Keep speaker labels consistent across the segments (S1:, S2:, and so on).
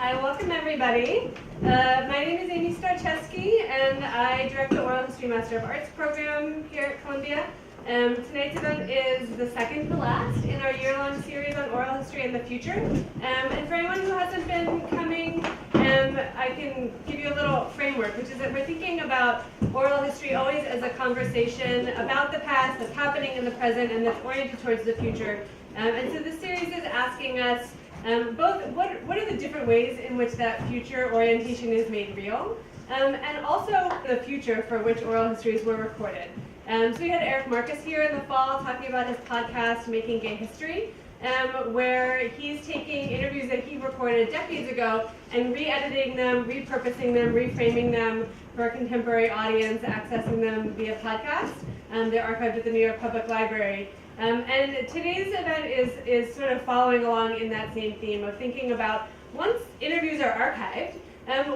S1: Hi, welcome everybody. My name is Amy Starczewski, and I direct the Oral History Master of Arts program here at Columbia. Tonight's event is the second to last in our year-long series on oral history and the future. And for anyone who hasn't been coming, I can give you a little framework, which is that we're thinking about oral history always as a conversation about the past that's happening in the present and that's oriented towards the future. And so this series is asking us both what are the different ways in which that future orientation is made real, and also the future for which oral histories were recorded. So we had Eric Marcus here in the fall talking about his podcast, Making Gay History, where he's taking interviews that he recorded decades ago and re-editing them, repurposing them, reframing them for a contemporary audience, accessing them via podcast. They're archived at the New York Public Library. And today's event is sort of following along in that same theme of thinking about, once interviews are archived,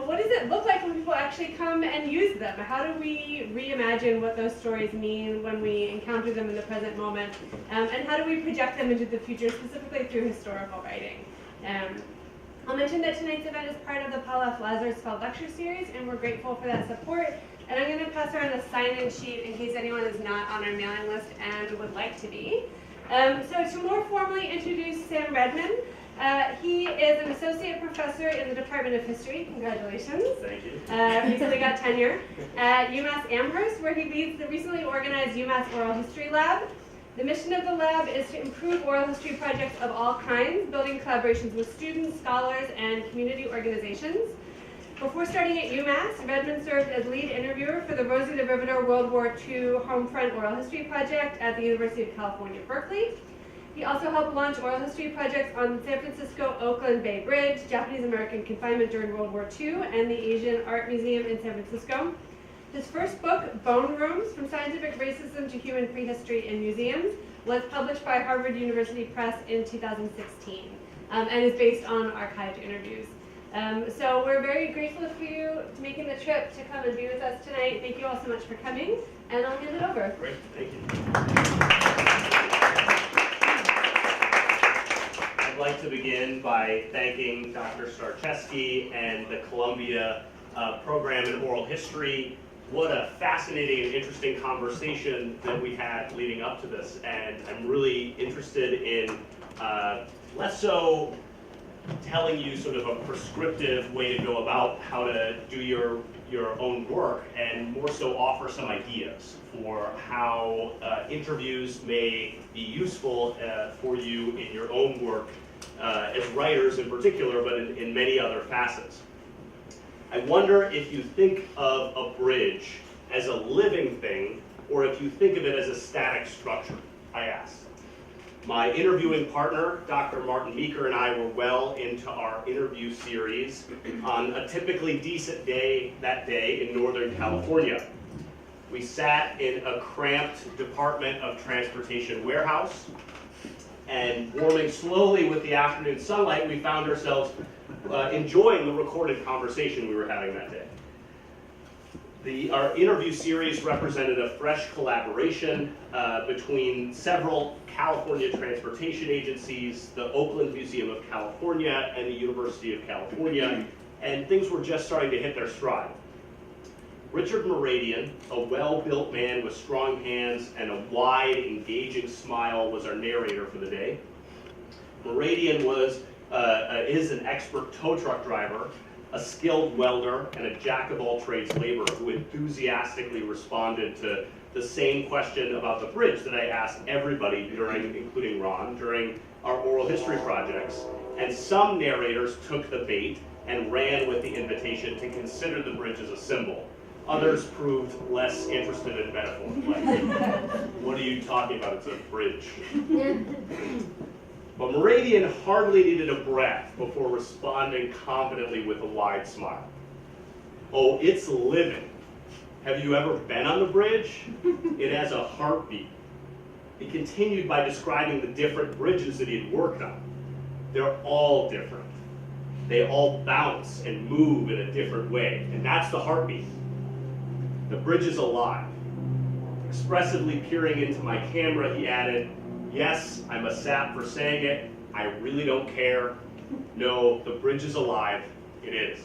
S1: what does it look like when people actually come and use them? How do we reimagine what those stories mean when we encounter them in the present moment? And how do we project them into the future, specifically through historical writing? I'll mention that tonight's event is part of the Paul F. Lazarsfeld Lecture Series, and we're grateful for that support. And I'm going to pass around a sign-in sheet in case anyone is not on our mailing list and would like to be. So to more formally introduce Sam Redman, he is an associate professor in the Department of History. Congratulations.
S2: Thank you.
S1: Recently got tenure at UMass Amherst, where he leads the recently organized UMass Oral History Lab. The mission of the lab is to improve oral history projects of all kinds, building collaborations with students, scholars, and community organizations. Before starting at UMass, Redman served as lead interviewer for the Rosie the Riveter World War II Homefront Oral History Project at the University of California, Berkeley. He also helped launch oral history projects on San Francisco-Oakland Bay Bridge, Japanese-American confinement during World War II, and the Asian Art Museum in San Francisco. His first book, Bone Rooms, From Scientific Racism to Human Prehistory in Museums, was published by Harvard University Press in 2016, and is based on archived interviews. So we're very grateful for you making the trip to come and be with us tonight. Thank you all so much for coming, and I'll hand it over.
S2: Great, thank you. I'd like to begin by thanking Dr. Starczewski and the Columbia program in oral history. What a fascinating and interesting conversation that we had leading up to this, and I'm really interested in less so telling you sort of a prescriptive way to go about how to do your own work, and more so offer some ideas for how interviews may be useful for you in your own work as writers in particular, but in many other facets. I wonder if you think of a bridge as a living thing, or if you think of it as a static structure, I ask. My interviewing partner, Dr. Martin Meeker, and I were well into our interview series on a typically decent day that day in Northern California. We sat in a cramped Department of Transportation warehouse, and warming slowly with the afternoon sunlight, we found ourselves enjoying the recorded conversation we were having that day. Our interview series represented a fresh collaboration between several California transportation agencies, the Oakland Museum of California, and the University of California, and things were just starting to hit their stride. Richard Meridian, a well-built man with strong hands and a wide, engaging smile, was our narrator for the day. Meridian is an expert tow truck driver, a skilled welder, and a jack-of-all-trades laborer who enthusiastically responded to the same question about the bridge that I asked everybody including Ron, during our oral history projects. And some narrators took the bait and ran with the invitation to consider the bridge as a symbol. Others proved less interested in metaphor. Like, what are you talking about? It's a bridge. But Meridian hardly needed a breath before responding confidently with a wide smile. Oh, it's living. Have you ever been on the bridge? It has a heartbeat. He continued by describing the different bridges that he had worked on. They're all different. They all bounce and move in a different way, and that's the heartbeat. The bridge is alive. Expressively peering into my camera, he added, "Yes, I'm a sap for saying it. I really don't care. No, the bridge is alive. It is.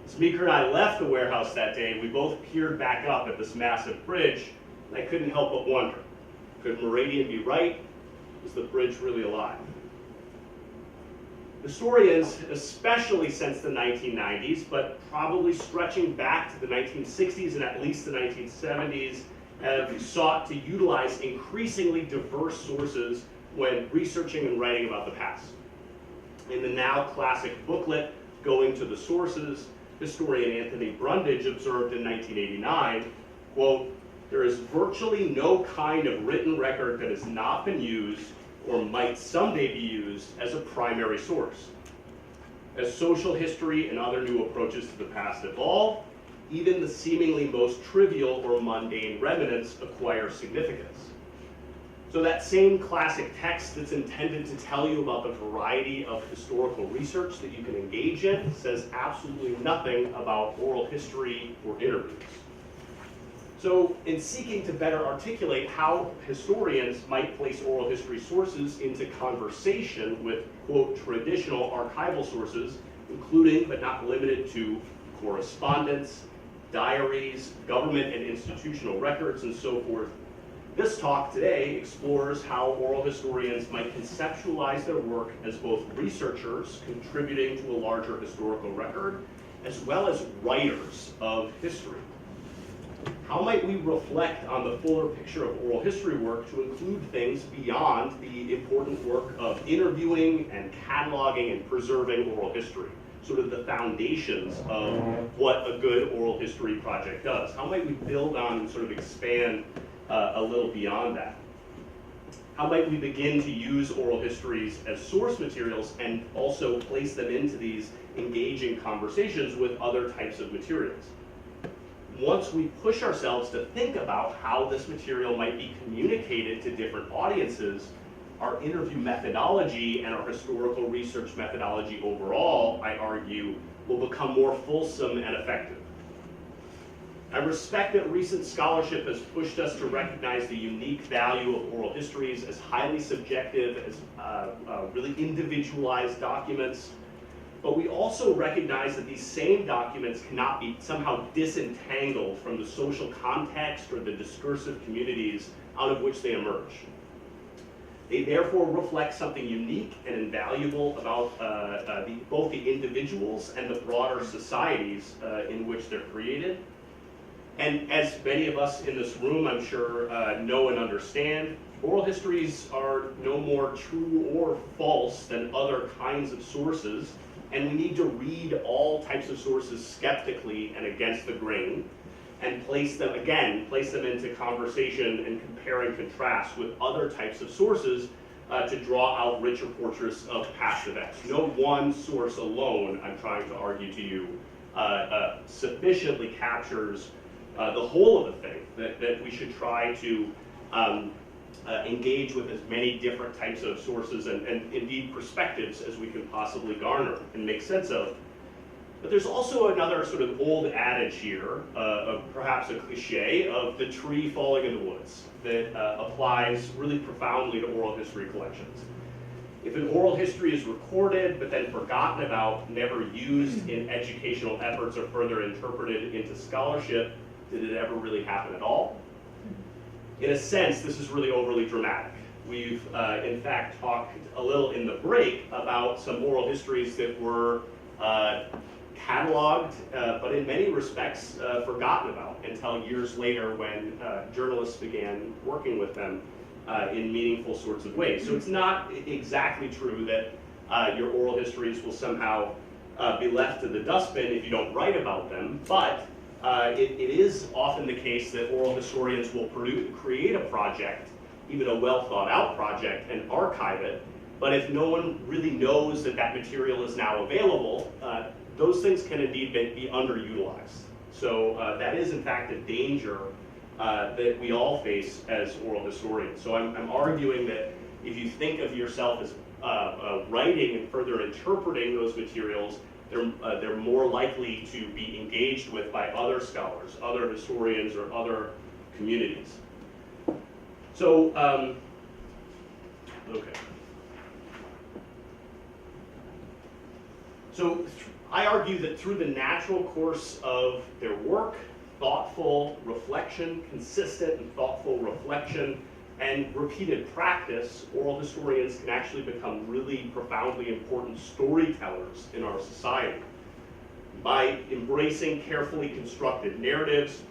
S2: As Meeker and I left the warehouse that day, we both peered back up at this massive bridge, and I couldn't help but wonder, could Meridian be right? Was the bridge really alive? Historians, especially since the 1990s, but probably stretching back to the 1960s and at least the 1970s, have sought to utilize increasingly diverse sources when researching and writing about the past. In the now classic booklet, Going to the Sources, historian Anthony Brundage observed in 1989, quote, "There is virtually no kind of written record that has not been used or might someday be used as a primary source. As social history and other new approaches to the past evolve, even the seemingly most trivial or mundane remnants acquire significance." So that same classic text that's intended to tell you about the variety of historical research that you can engage in says absolutely nothing about oral history or interviews. So in seeking to better articulate how historians might place oral history sources into conversation with, quote, traditional archival sources, including but not limited to correspondence, diaries, government and institutional records, and so forth, this talk today explores how oral historians might conceptualize their work as both researchers contributing to a larger historical record, as well as writers of history. How might we reflect on the fuller picture of oral history work to include things beyond the important work of interviewing and cataloging and preserving oral history, sort of the foundations of what a good oral history project does? How might we build on and sort of expand a little beyond that? How might we begin to use oral histories as source materials and also place them into these engaging conversations with other types of materials? Once we push ourselves to think about how this material might be communicated to different audiences, our interview methodology and our historical research methodology overall, I argue, will become more fulsome and effective. I respect that recent scholarship has pushed us to recognize the unique value of oral histories as highly subjective, as really individualized documents. But we also recognize that these same documents cannot be somehow disentangled from the social context or the discursive communities out of which they emerge. They therefore reflect something unique and invaluable about both the individuals and the broader societies in which they're created. And as many of us in this room, I'm sure, know and understand, oral histories are no more true or false than other kinds of sources. And we need to read all types of sources skeptically and against the grain, and place them into conversation and compare and contrast with other types of sources to draw out richer portraits of past events. No one source alone, I'm trying to argue to you, sufficiently captures the whole of the thing, that we should try to engage with as many different types of sources and indeed perspectives as we can possibly garner and make sense of. But there's also another sort of old adage here, perhaps a cliche, of the tree falling in the woods that applies really profoundly to oral history collections. If an oral history is recorded but then forgotten about, never used in educational efforts or further interpreted into scholarship, did it ever really happen at all? In a sense, this is really overly dramatic. We've, in fact, talked a little in the break about some oral histories that were cataloged, but in many respects forgotten about until years later when journalists began working with them in meaningful sorts of ways. So it's not exactly true that your oral histories will somehow be left to the dustbin if you don't write about them, but it is often the case that oral historians will create a project, even a well thought out project, and archive it. But if no one really knows that that material is now available, those things can indeed be underutilized. So that is in fact a danger that we all face as oral historians. So I'm arguing that if you think of yourself as writing and further interpreting those materials, they're more likely to be engaged with by other scholars, other historians, or other communities. So, okay. So I argue that through the natural course of their work, thoughtful reflection, consistent and thoughtful reflection, and repeated practice, oral historians can actually become really profoundly important storytellers in our society. By embracing carefully constructed narratives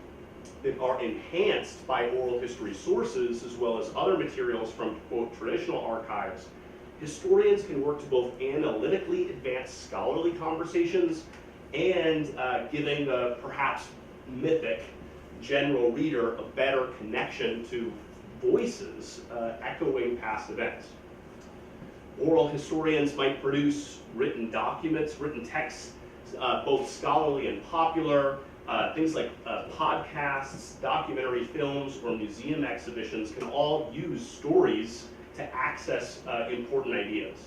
S2: that are enhanced by oral history sources as well as other materials from, quote, traditional archives, historians can work to both analytically advance scholarly conversations and giving the perhaps mythic general reader a better connection to voices echoing past events. Oral historians might produce written documents, written texts, both scholarly and popular, things like podcasts, documentary films, or museum exhibitions can all use stories to access important ideas.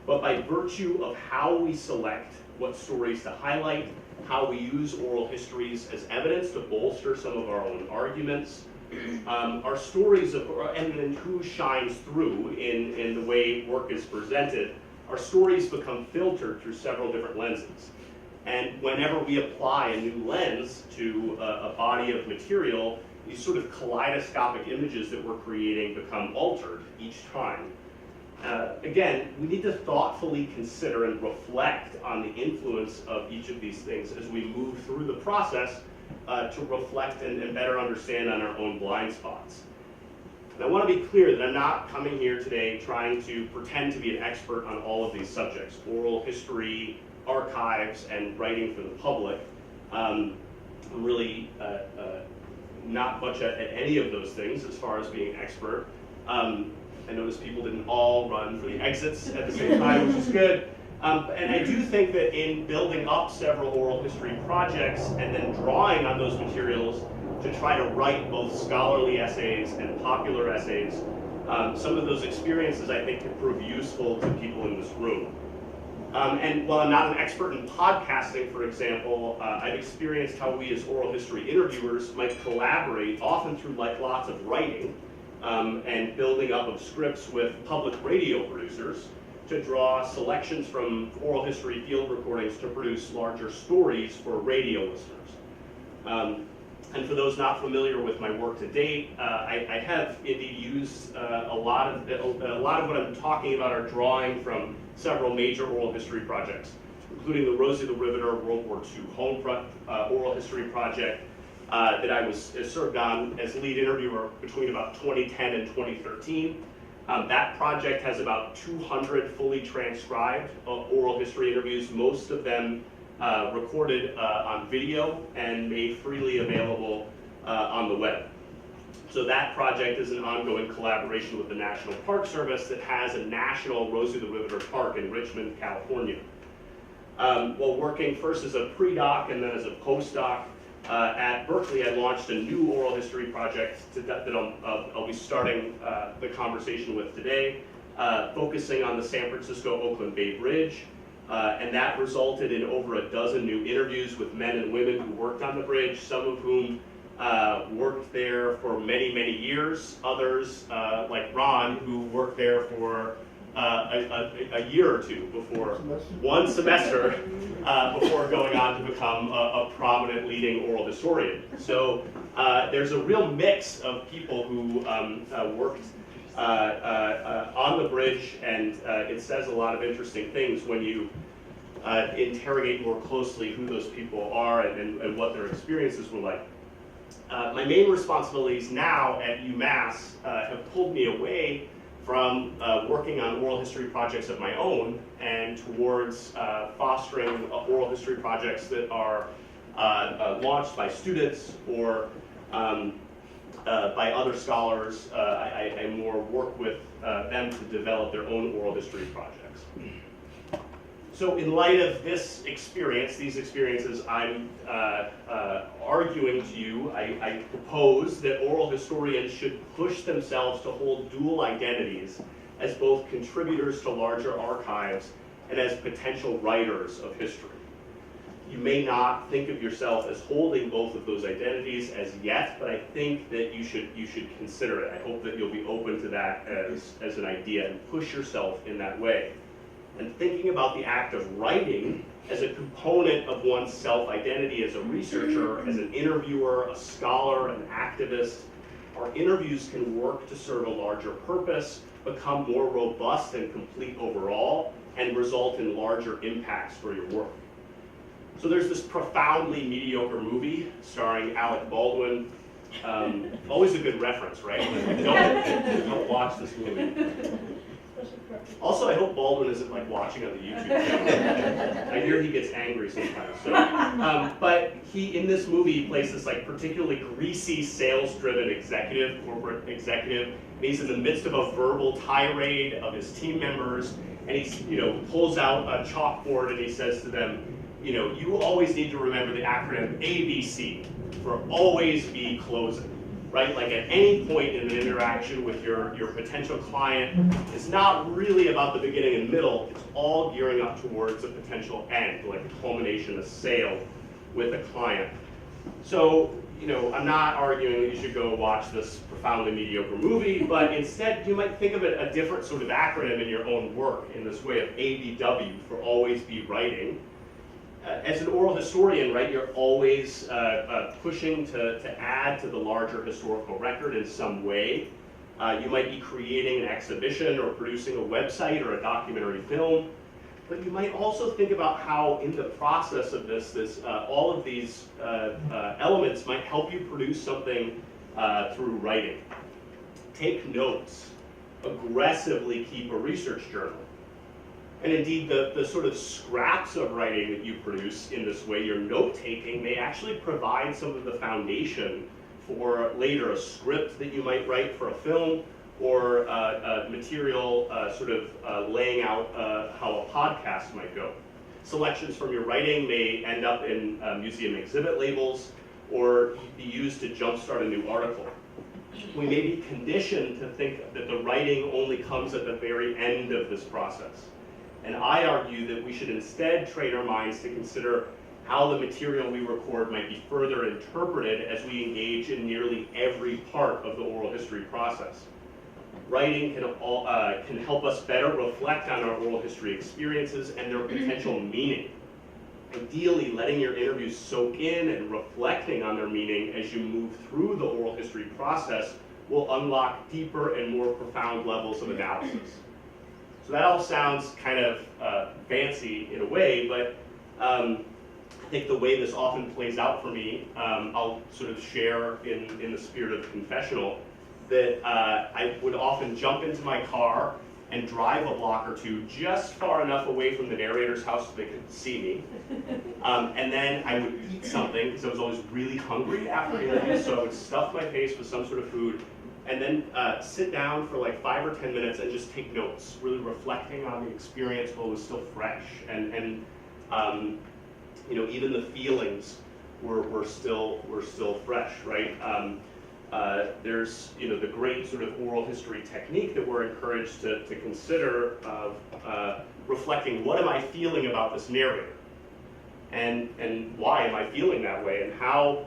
S2: But by virtue of how we select what stories to highlight, how we use oral histories as evidence to bolster some of our own arguments, our stories of, and then who shines through in the way work is presented, our stories become filtered through several different lenses. And whenever we apply a new lens to a body of material, these sort of kaleidoscopic images that we're creating become altered each time. Again, we need to thoughtfully consider and reflect on the influence of each of these things as we move through the process to reflect and better understand on our own blind spots. And I want to be clear that I'm not coming here today trying to pretend to be an expert on all of these subjects, oral history, archives, and writing for the public. I'm really not much at any of those things as far as being expert. I noticed people didn't all run for the exits at the same time, which is good. And I do think that in building up several oral history projects and then drawing on those materials to try to write both scholarly essays and popular essays, some of those experiences I think can prove useful to people in this room. And while I'm not an expert in podcasting, for example, I've experienced how we as oral history interviewers might collaborate, often through lots of writing and building up of scripts with public radio producers to draw selections from oral history field recordings to produce larger stories for radio listeners. And for those not familiar with my work to date, I have indeed used a lot of what I'm talking about are drawing from several major oral history projects, including the Rosie the Riveter World War II Home Front oral history project that I was served on as lead interviewer between about 2010 and 2013. That project has about 200 fully transcribed oral history interviews, most of them recorded on video and made freely available on the web. So that project is an ongoing collaboration with the National Park Service that has a national Rosie the Riveter Park in Richmond, California. While working first as a pre-doc and then as a postdoc at Berkeley, I launched a new oral history project that I'll be starting the conversation with today, focusing on the San Francisco-Oakland Bay Bridge. And that resulted in over a dozen new interviews with men and women who worked on the bridge, some of whom worked there for many, many years. Others, like Ron, who worked there for a year or two before, one semester, before going on to become a prominent leading oral historian. So there's a real mix of people who worked on the bridge, and it says a lot of interesting things when you interrogate more closely who those people are and what their experiences were like. My main responsibilities now at UMass have pulled me away from working on oral history projects of my own and towards fostering oral history projects that are launched by students or by other scholars. I more work with them to develop their own oral history projects. So in light of this experience, these experiences I'm arguing to you, I propose that oral historians should push themselves to hold dual identities as both contributors to larger archives and as potential writers of history. You may not think of yourself as holding both of those identities as yet, but I think that you should consider it. I hope that you'll be open to that as an idea and push yourself in that way. and thinking about the act of writing as a component of one's self-identity as a researcher, as an interviewer, a scholar, an activist. Our interviews can work to serve a larger purpose, become more robust and complete overall, and result in larger impacts for your work. So there's this profoundly mediocre movie starring Alec Baldwin. Always a good reference, right? Don't watch this movie. Also, I hope Baldwin isn't like watching on the YouTube channel. I hear he gets angry sometimes. So, but he, in this movie, plays this like particularly greasy, sales-driven executive, corporate executive. And he's in the midst of a verbal tirade of his team members, and he, pulls out a chalkboard and he says to them, you always need to remember the acronym ABC for always be closing. Right? Like at any point in an interaction with your potential client, it's not really about the beginning and middle, it's all gearing up towards a potential end, like a culmination, a sale with a client. So, I'm not arguing that you should go watch this profoundly mediocre movie, but instead you might think of it a different sort of acronym in your own work in this way of ABW for always be writing. As an oral historian, right, you're always pushing to add to the larger historical record in some way. You might be creating an exhibition or producing a website or a documentary film, but you might also think about how in the process of this all of these elements might help you produce something through writing. Take notes. Aggressively keep a research journal. And indeed, the sort of scraps of writing that you produce in this way, your note-taking, may actually provide some of the foundation for later a script that you might write for a film, or material laying out how a podcast might go. Selections from your writing may end up in museum exhibit labels, or be used to jumpstart a new article. We may be conditioned to think that the writing only comes at the very end of this process. And I argue that we should instead train our minds to consider how the material we record might be further interpreted as we engage in nearly every part of the oral history process. Writing can help us better reflect on our oral history experiences and their potential meaning. Ideally, letting your interviews soak in and reflecting on their meaning as you move through the oral history process will unlock deeper and more profound levels of analysis. So that all sounds kind of fancy in a way, but I think the way this often plays out for me, I'll sort of share in the spirit of the confessional, that I would often jump into my car and drive a block or two just far enough away from the narrator's house so they could see me. And then I would eat something, because I was always really hungry after interviews, so I would stuff my face with some sort of food, and then sit down for like 5 or 10 minutes and just take notes, really reflecting on the experience while it was still fresh. And even the feelings were still fresh, right? There's the great sort of oral history technique that we're encouraged to consider of reflecting, what am I feeling about this narrator? And why am I feeling that way? And how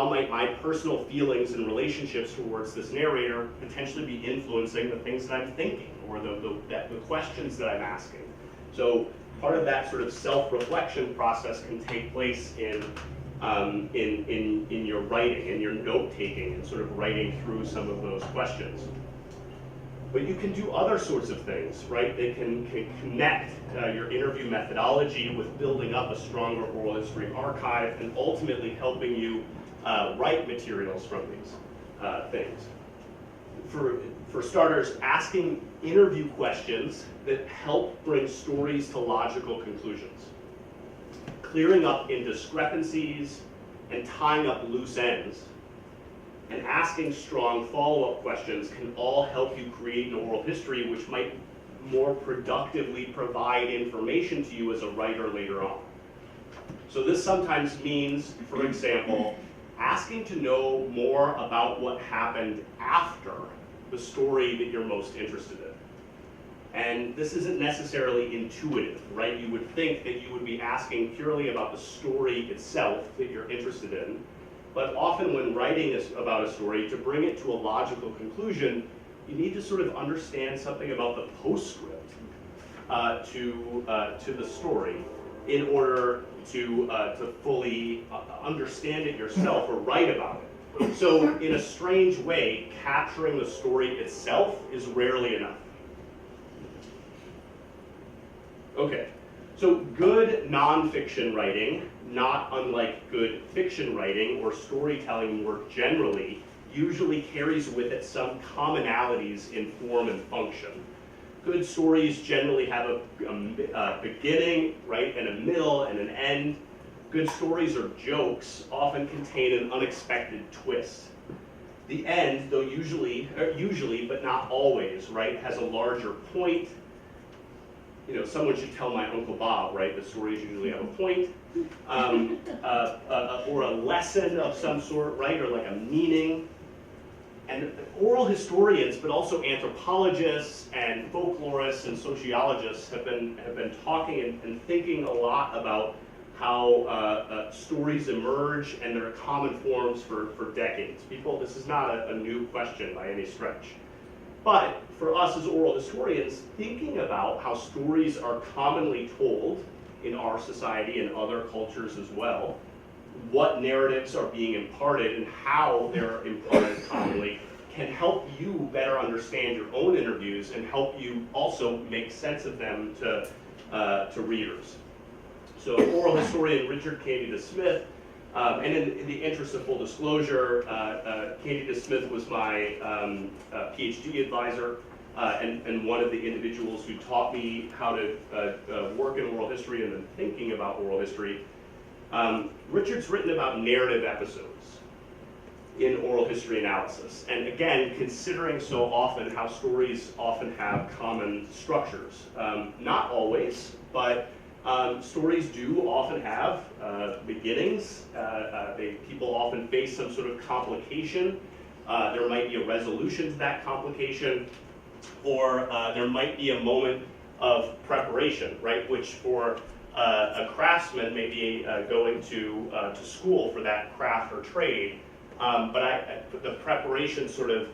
S2: might my personal feelings and relationships towards this narrator potentially be influencing the things that I'm thinking, or the questions that I'm asking? So part of that sort of self-reflection process can take place in your writing, in your note-taking, and sort of writing through some of those questions. But you can do other sorts of things, right? They can connect your interview methodology with building up a stronger oral history archive and ultimately helping you write materials from these things. For starters, asking interview questions that help bring stories to logical conclusions. Clearing up indiscrepancies and tying up loose ends, and asking strong follow-up questions can all help you create an oral history which might more productively provide information to you as a writer later on. So this sometimes means, for example, asking to know more about what happened after the story that you're most interested in. And this isn't necessarily intuitive, right? You would think that you would be asking purely about the story itself that you're interested in, but often when writing about a story, to bring it to a logical conclusion, you need to sort of understand something about the postscript. to the story in order to fully understand it yourself or write about it. So in a strange way, capturing the story itself is rarely enough. Okay, so good nonfiction writing, not unlike good fiction writing or storytelling more generally, usually carries with it some commonalities in form and function. Good stories generally have a beginning, right, and a middle and an end. Good stories or jokes often contain an unexpected twist. The end, though usually, but not always, right, has a larger point. You know, someone should tell my Uncle Bob, right? The stories usually have a point, or a lesson of some sort, right, or like a meaning. And oral historians, but also anthropologists and folklorists and sociologists have been talking and thinking a lot about how stories emerge and their common forms for decades. This is not a new question by any stretch. But for us as oral historians, thinking about how stories are commonly told in our society and other cultures as well, what narratives are being imparted and how they're imparted commonly, can help you better understand your own interviews and help you also make sense of them to readers. So oral historian Richard Candida Smith, and in the interest of full disclosure, Candida Smith was my PhD advisor and one of the individuals who taught me how to work in oral history and then thinking about oral history. Richard's written about narrative episodes in oral history analysis. And again, considering so often how stories often have common structures. Not always, but stories do often have beginnings. People often face some sort of complication. There might be a resolution to that complication, or there might be a moment of preparation, right? Which for a craftsman may be going to school for that craft or trade. But the preparation sort of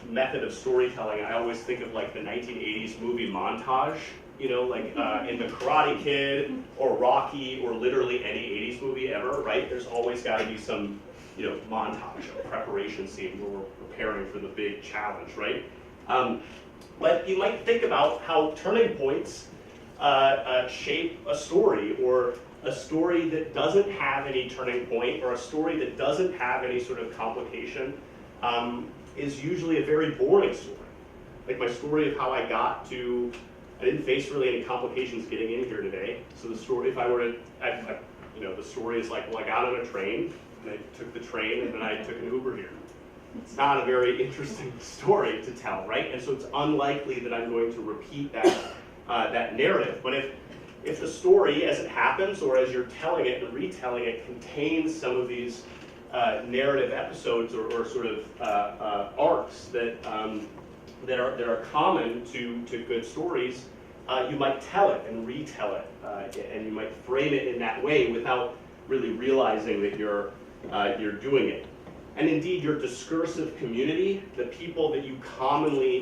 S2: method of storytelling, I always think of like the 1980s movie montage, you know, like in The Karate Kid or Rocky or literally any 80s movie ever, right? There's always got to be some, you know, montage, a preparation scene where we're preparing for the big challenge, right? But you might think about how turning points shape a story, or a story that doesn't have any turning point, or a story that doesn't have any sort of complication, is usually a very boring story. Like my story of how I didn't face really any complications getting in here today. So the story, if I were to, the story is like, well, I got on a train, and I took the train, and then I took an Uber here. It's not a very interesting story to tell, right? And so it's unlikely that I'm going to repeat that narrative. But if the story, as it happens, or as you're telling it and retelling it, contains some of these narrative episodes or sort of arcs that are common to good stories, you might tell it and retell it, and you might frame it in that way without really realizing that you're doing it. And indeed, your discursive community, the people that you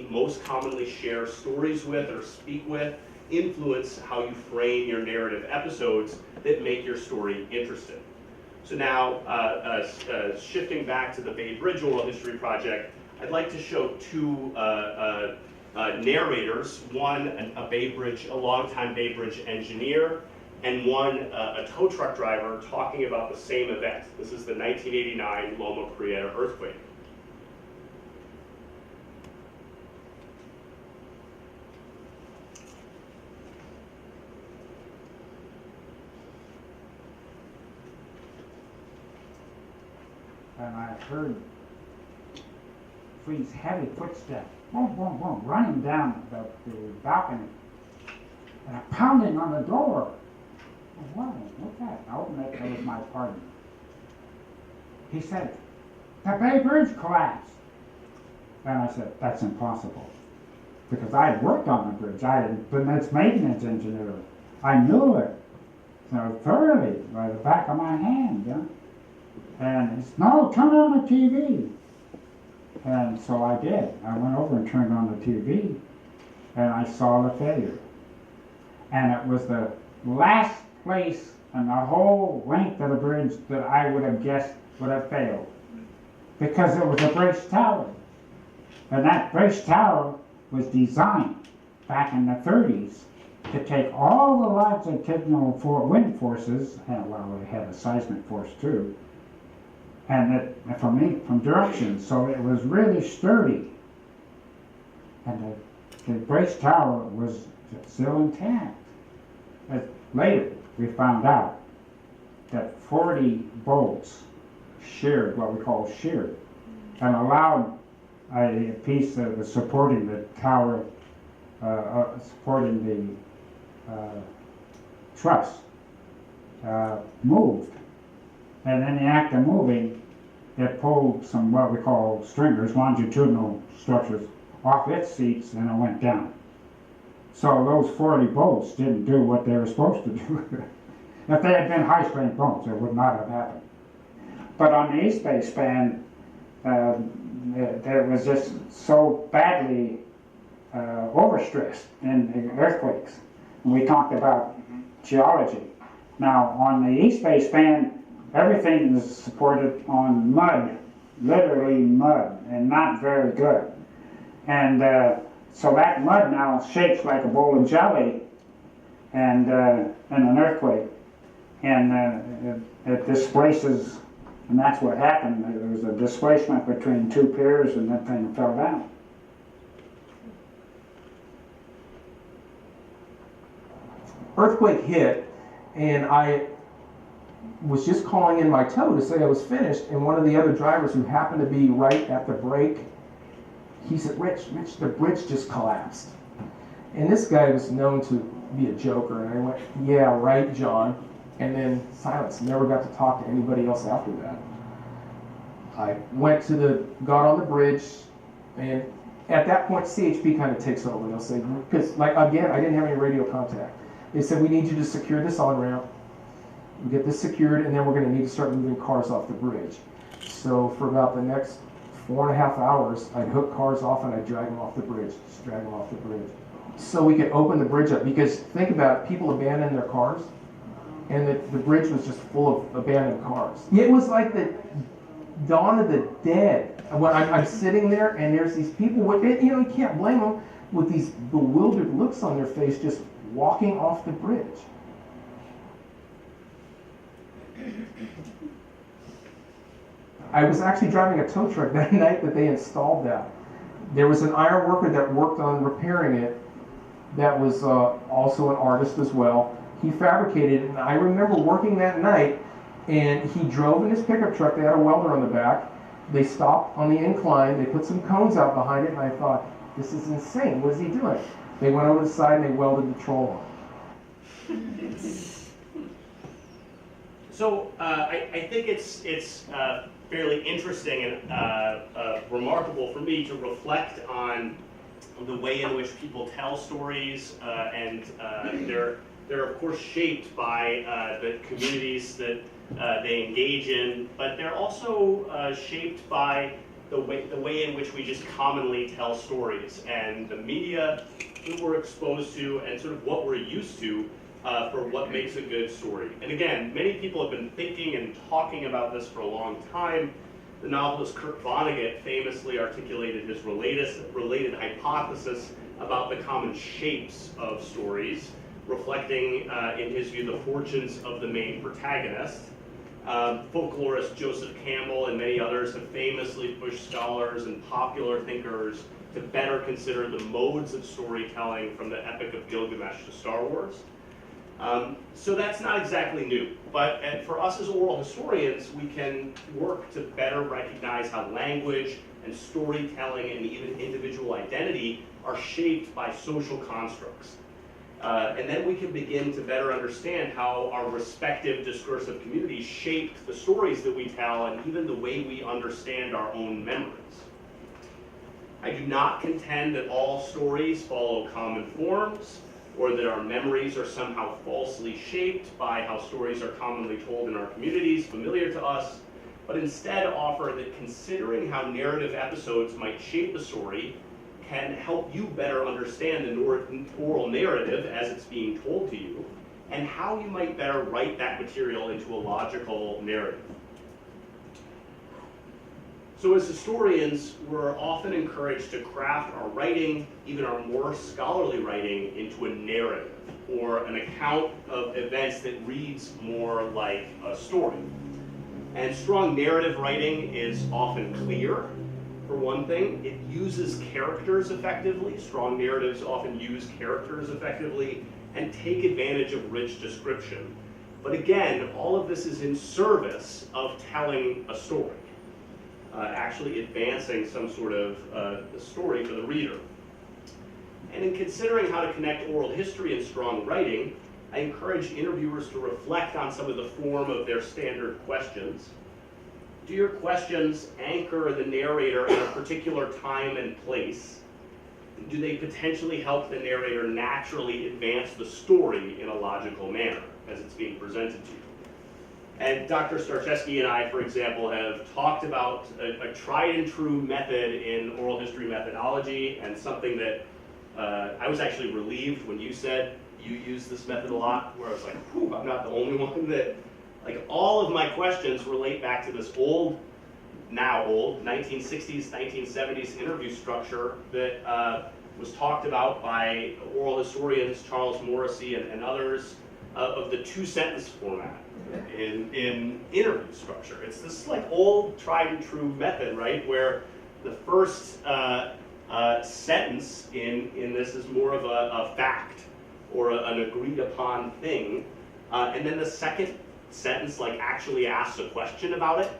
S2: most commonly share stories with or speak with, influence how you frame your narrative episodes that make your story interesting. So now, shifting back to the Bay Bridge Oral History Project, I'd like to show two narrators, one a longtime Bay Bridge engineer, and one a tow truck driver talking about the same event. This is the 1989 Loma Prieta earthquake.
S3: And I heard these heavy footsteps, boom, boom, boom, running down the balcony, and a pounding on the door. Wow, what's that? I opened it, it was my partner. He said, the Bay Bridge collapsed. And I said, that's impossible. Because I had worked on the bridge. I had been its maintenance engineer. I knew it. So thoroughly, by the back of my hand. And he said, no, turn on the TV. And so I did. I went over and turned on the TV, and I saw the failure. And it was the last place on the whole length of the bridge that I would have guessed would have failed. Because it was a bridge tower. And that bridge tower was designed back in the 30s to take all the longitudinal wind forces, and well, it had a seismic force too, and from direction, so it was really sturdy. And the bridge tower was still intact. But later, we found out that 40 bolts sheared, what we call sheared, and allowed a piece that was supporting the tower, supporting the truss, moved. And in the act of moving, it pulled some what we call stringers, longitudinal structures, off its seats, and it went down. So those 40 bolts didn't do what they were supposed to do. If they had been high-strength bolts, it would not have happened. But on the East Bay span, it was just so badly overstressed in earthquakes. And we talked about geology. Now, on the East Bay span, everything is supported on mud, literally mud, and not very good. And so that mud now shakes like a bowl of jelly and in an earthquake. And it displaces, and that's what happened. There was a displacement between two piers and that thing fell down.
S4: Earthquake hit, and I was just calling in my tow to say I was finished, and one of the other drivers who happened to be right at the brake, he said, Rich, the bridge just collapsed. And this guy was known to be a joker, and I went, yeah, right, John. And then silence, never got to talk to anybody else after that. I got on the bridge, and at that point, CHP kind of takes over. They'll say, because like again, I didn't have any radio contact. They said, we need you to secure this on-ramp, we get this secured, and then we're gonna need to start moving cars off the bridge. So for about the next 4.5 hours, I'd hook cars off and I'd drag them off the bridge, just drag them off the bridge. So we could open the bridge up, because think about it, people abandon their cars, and the bridge was just full of abandoned cars. It was like the dawn of the dead. When I'm sitting there and there's these people, you can't blame them, with these bewildered looks on their face, just walking off the bridge. I was actually driving a tow truck that night that they installed that. There was an iron worker that worked on repairing it that was also an artist as well. He fabricated it, and I remember working that night, and he drove in his pickup truck. They had a welder on the back. They stopped on the incline. They put some cones out behind it, and I thought, this is insane. What is he doing? They went over the side, and they welded the troll on.
S2: So I think it's fairly interesting and remarkable for me to reflect on the way in which people tell stories, and they're of course shaped by the communities that they engage in, but they're also shaped by the way in which we just commonly tell stories, and the media that we're exposed to, and sort of what we're used to for what makes a good story. And again, many people have been thinking and talking about this for a long time. The novelist Kurt Vonnegut famously articulated his related hypothesis about the common shapes of stories, reflecting, in his view, the fortunes of the main protagonist. Folklorist Joseph Campbell and many others have famously pushed scholars and popular thinkers to better consider the modes of storytelling from the Epic of Gilgamesh to Star Wars. So that's not exactly new, but for us as oral historians, we can work to better recognize how language and storytelling and even individual identity are shaped by social constructs. And then we can begin to better understand how our respective discursive communities shaped the stories that we tell and even the way we understand our own memories. I do not contend that all stories follow common forms, or that our memories are somehow falsely shaped by how stories are commonly told in our communities, familiar to us, but instead offer that considering how narrative episodes might shape the story can help you better understand the oral narrative as it's being told to you, and how you might better write that material into a logical narrative. So as historians, we're often encouraged to craft our writing, even our more scholarly writing, into a narrative, or an account of events that reads more like a story. And strong narrative writing is often clear, for one thing. It uses characters effectively. Strong narratives often use characters effectively and take advantage of rich description. But again, all of this is in service of telling a story. Actually advancing some sort of story for the reader. And in considering how to connect oral history and strong writing, I encourage interviewers to reflect on some of the form of their standard questions. Do your questions anchor the narrator in a particular time and place? Do they potentially help the narrator naturally advance the story in a logical manner as it's being presented to you? And Dr. Starczewski and I, for example, have talked about a tried and true method in oral history methodology, and something that I was actually relieved when you said you use this method a lot, where I was like, whew, I'm not the only one that, like, all of my questions relate back to this now old, 1960s, 1970s interview structure that was talked about by oral historians, Charles Morrissey and others, of the two-sentence format in interview structure. It's this like old tried and true method, right, where the first sentence in this is more of a fact or an agreed upon thing, and then the second sentence like actually asks a question about it.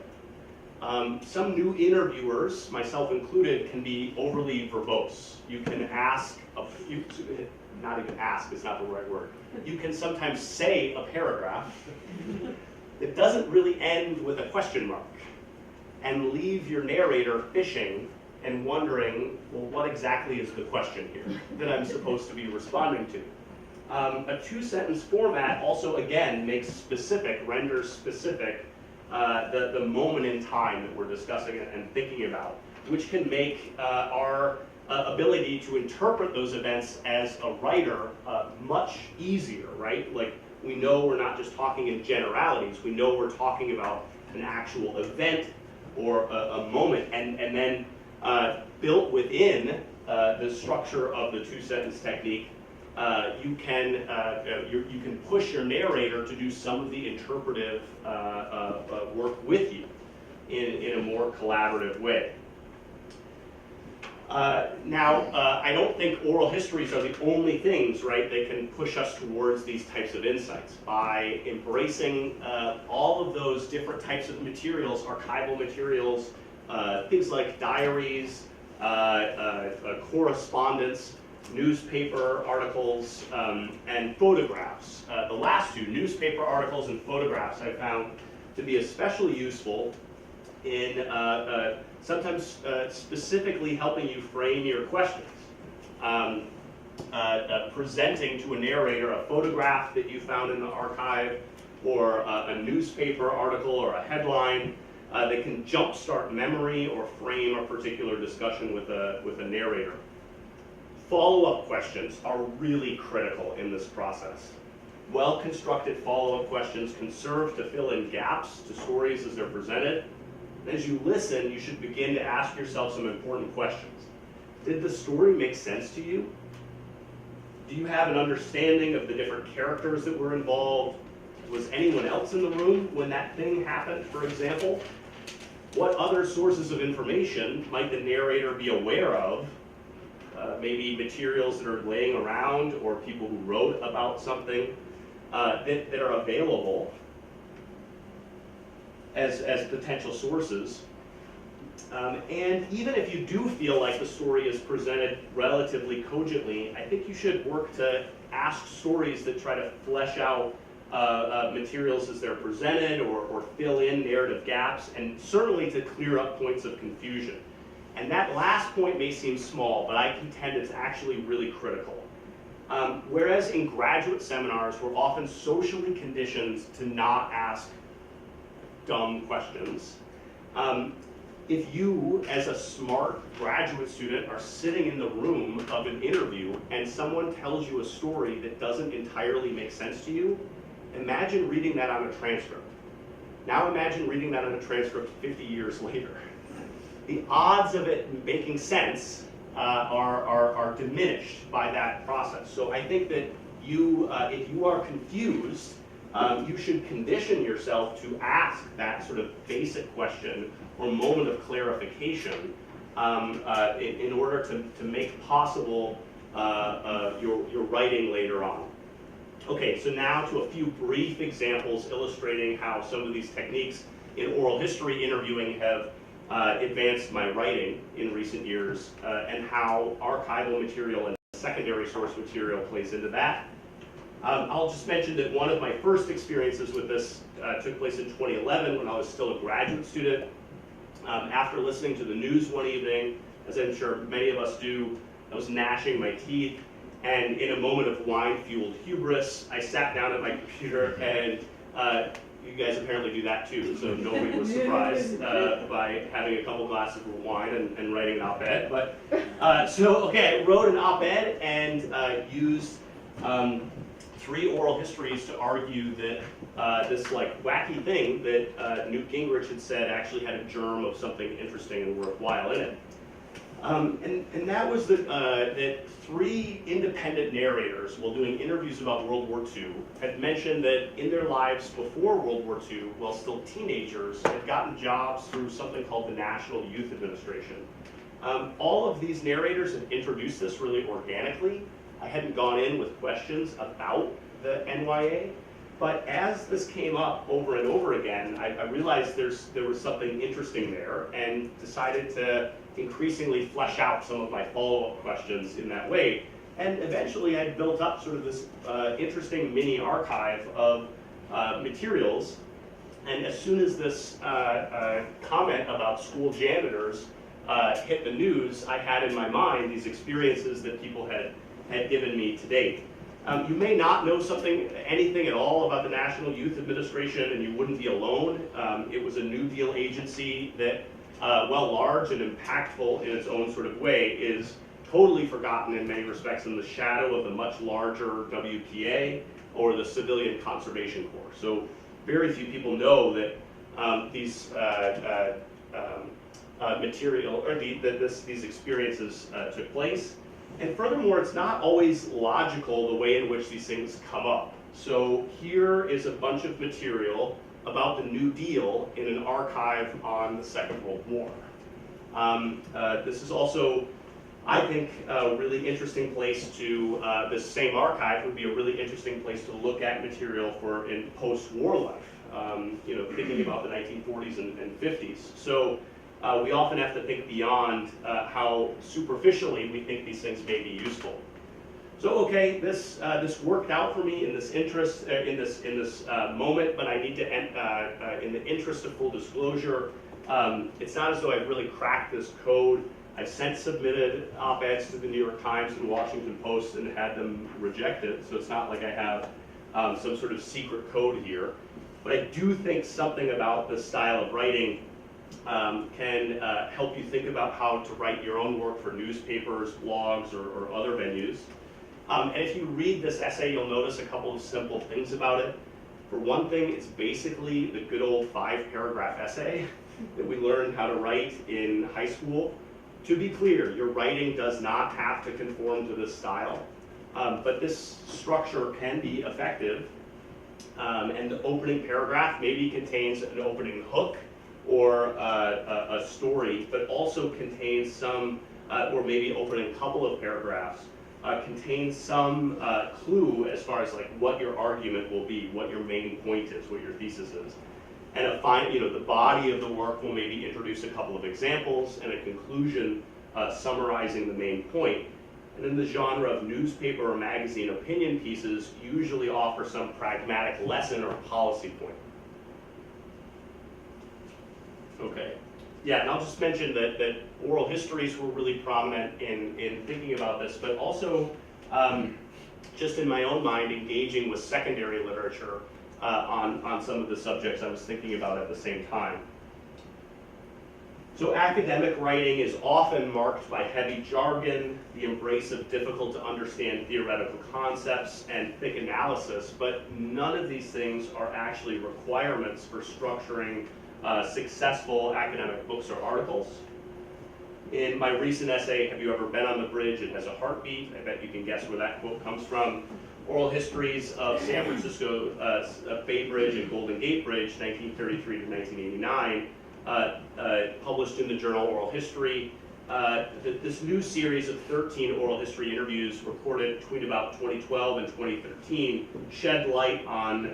S2: Some new interviewers, myself included, can be overly verbose. You can ask, not even ask is not the right word. You can sometimes say a paragraph that doesn't really end with a question mark and leave your narrator fishing and wondering, well, what exactly is the question here that I'm supposed to be responding to? A two-sentence format also, again, renders specific the moment in time that we're discussing and thinking about, which can make our ability to interpret those events as a writer much easier, right? Like, we know we're not just talking in generalities, we know we're talking about an actual event or a moment, and then built within the structure of the two-sentence technique, you can push your narrator to do some of the interpretive work with you in a more collaborative way. I don't think oral histories are the only things, right, that can push us towards these types of insights. By embracing all of those different types of materials, archival materials, things like diaries, correspondence, newspaper articles, and photographs. The last two, newspaper articles and photographs, I found to be especially useful in sometimes specifically helping you frame your questions. Presenting to a narrator a photograph that you found in the archive, or a newspaper article or a headline that can jumpstart memory or frame a particular discussion with a narrator. Follow-up questions are really critical in this process. Well-constructed follow-up questions can serve to fill in gaps to stories as they're presented. As you listen, you should begin to ask yourself some important questions. Did the story make sense to you? Do you have an understanding of the different characters that were involved? Was anyone else in the room when that thing happened, for example? What other sources of information might the narrator be aware of? Maybe materials that are laying around, or people who wrote about something that are available as potential sources. And even if you do feel like the story is presented relatively cogently, I think you should work to ask stories that try to flesh out materials as they're presented, or fill in narrative gaps, and certainly to clear up points of confusion. And that last point may seem small, but I contend it's actually really critical. Whereas in graduate seminars, we're often socially conditioned to not ask dumb questions. if you, as a smart graduate student, are sitting in the room of an interview and someone tells you a story that doesn't entirely make sense to you, imagine reading that on a transcript. Now imagine reading that on a transcript 50 years later. The odds of it making sense are diminished by that process. So I think that you, if you are confused, you should condition yourself to ask that sort of basic question or moment of clarification in order to make possible your writing later on. Okay, so now to a few brief examples illustrating how some of these techniques in oral history interviewing have advanced my writing in recent years, and how archival material and secondary source material plays into that. I'll just mention that one of my first experiences with this took place in 2011 when I was still a graduate student. After listening to the news one evening, as I'm sure many of us do, I was gnashing my teeth, and in a moment of wine-fueled hubris, I sat down at my computer, and you guys apparently do that too, so nobody was surprised by having a couple glasses of wine and writing an op-ed. But I wrote an op-ed and used 3 oral histories to argue that this like wacky thing that Newt Gingrich had said actually had a germ of something interesting and worthwhile in it. And that was that 3 independent narrators, while doing interviews about World War II, had mentioned that in their lives before World War II, while still teenagers, had gotten jobs through something called the National Youth Administration. All of these narrators had introduced this really organically. I hadn't gone in with questions about the NYA, but as this came up over and over again, I realized there was something interesting there and decided to increasingly flesh out some of my follow-up questions in that way. And eventually I built up sort of this interesting mini archive of materials. And as soon as this comment about school janitors hit the news, I had in my mind these experiences that people had given me to date. You may not know anything at all about the National Youth Administration, and you wouldn't be alone. It was a New Deal agency that, while large and impactful in its own sort of way, is totally forgotten in many respects in the shadow of the much larger WPA or the Civilian Conservation Corps. So very few people know that these material or these experiences took place. And furthermore, it's not always logical the way in which these things come up. So here is a bunch of material about the New Deal in an archive on the Second World War. This is also, I think, a really interesting place to, this same archive would be a really interesting place to look at material for in post-war life, thinking about the 1940s and 50s. So we often have to think beyond how superficially we think these things may be useful. So okay, this worked out for me in this interest in this moment, but I need to, in the interest of full disclosure, it's not as though I've really cracked this code. I've submitted op-eds to the New York Times and Washington Post and had them rejected. So it's not like I have some sort of secret code here. But I do think something about this style of writing can help you think about how to write your own work for newspapers, blogs, or other venues. And if you read this essay, you'll notice a couple of simple things about it. For one thing, it's basically the good old 5-paragraph essay that we learned how to write in high school. To be clear, your writing does not have to conform to this style, but this structure can be effective. And the opening paragraph maybe contains an opening hook or a story, but also contains some, or maybe opening couple of paragraphs, contains some clue as far as like what your argument will be, what your main point is, what your thesis is. And the body of the work will maybe introduce a couple of examples and a conclusion summarizing the main point. And then the genre of newspaper or magazine opinion pieces usually offer some pragmatic lesson or policy point. Okay. Yeah, and I'll just mention that oral histories were really prominent in thinking about this, but also just in my own mind, engaging with secondary literature on some of the subjects I was thinking about at the same time. So academic writing is often marked by heavy jargon, the embrace of difficult to understand theoretical concepts, and thick analysis, but none of these things are actually requirements for structuring successful academic books or articles. In my recent essay, Have You Ever Been on the Bridge? It Has a Heartbeat. I bet you can guess where that quote comes from. Oral histories of San Francisco Bay Bridge and Golden Gate Bridge, 1933 to 1989. Published in the journal Oral History. This new series of 13 oral history interviews recorded between about 2012 and 2013 shed light on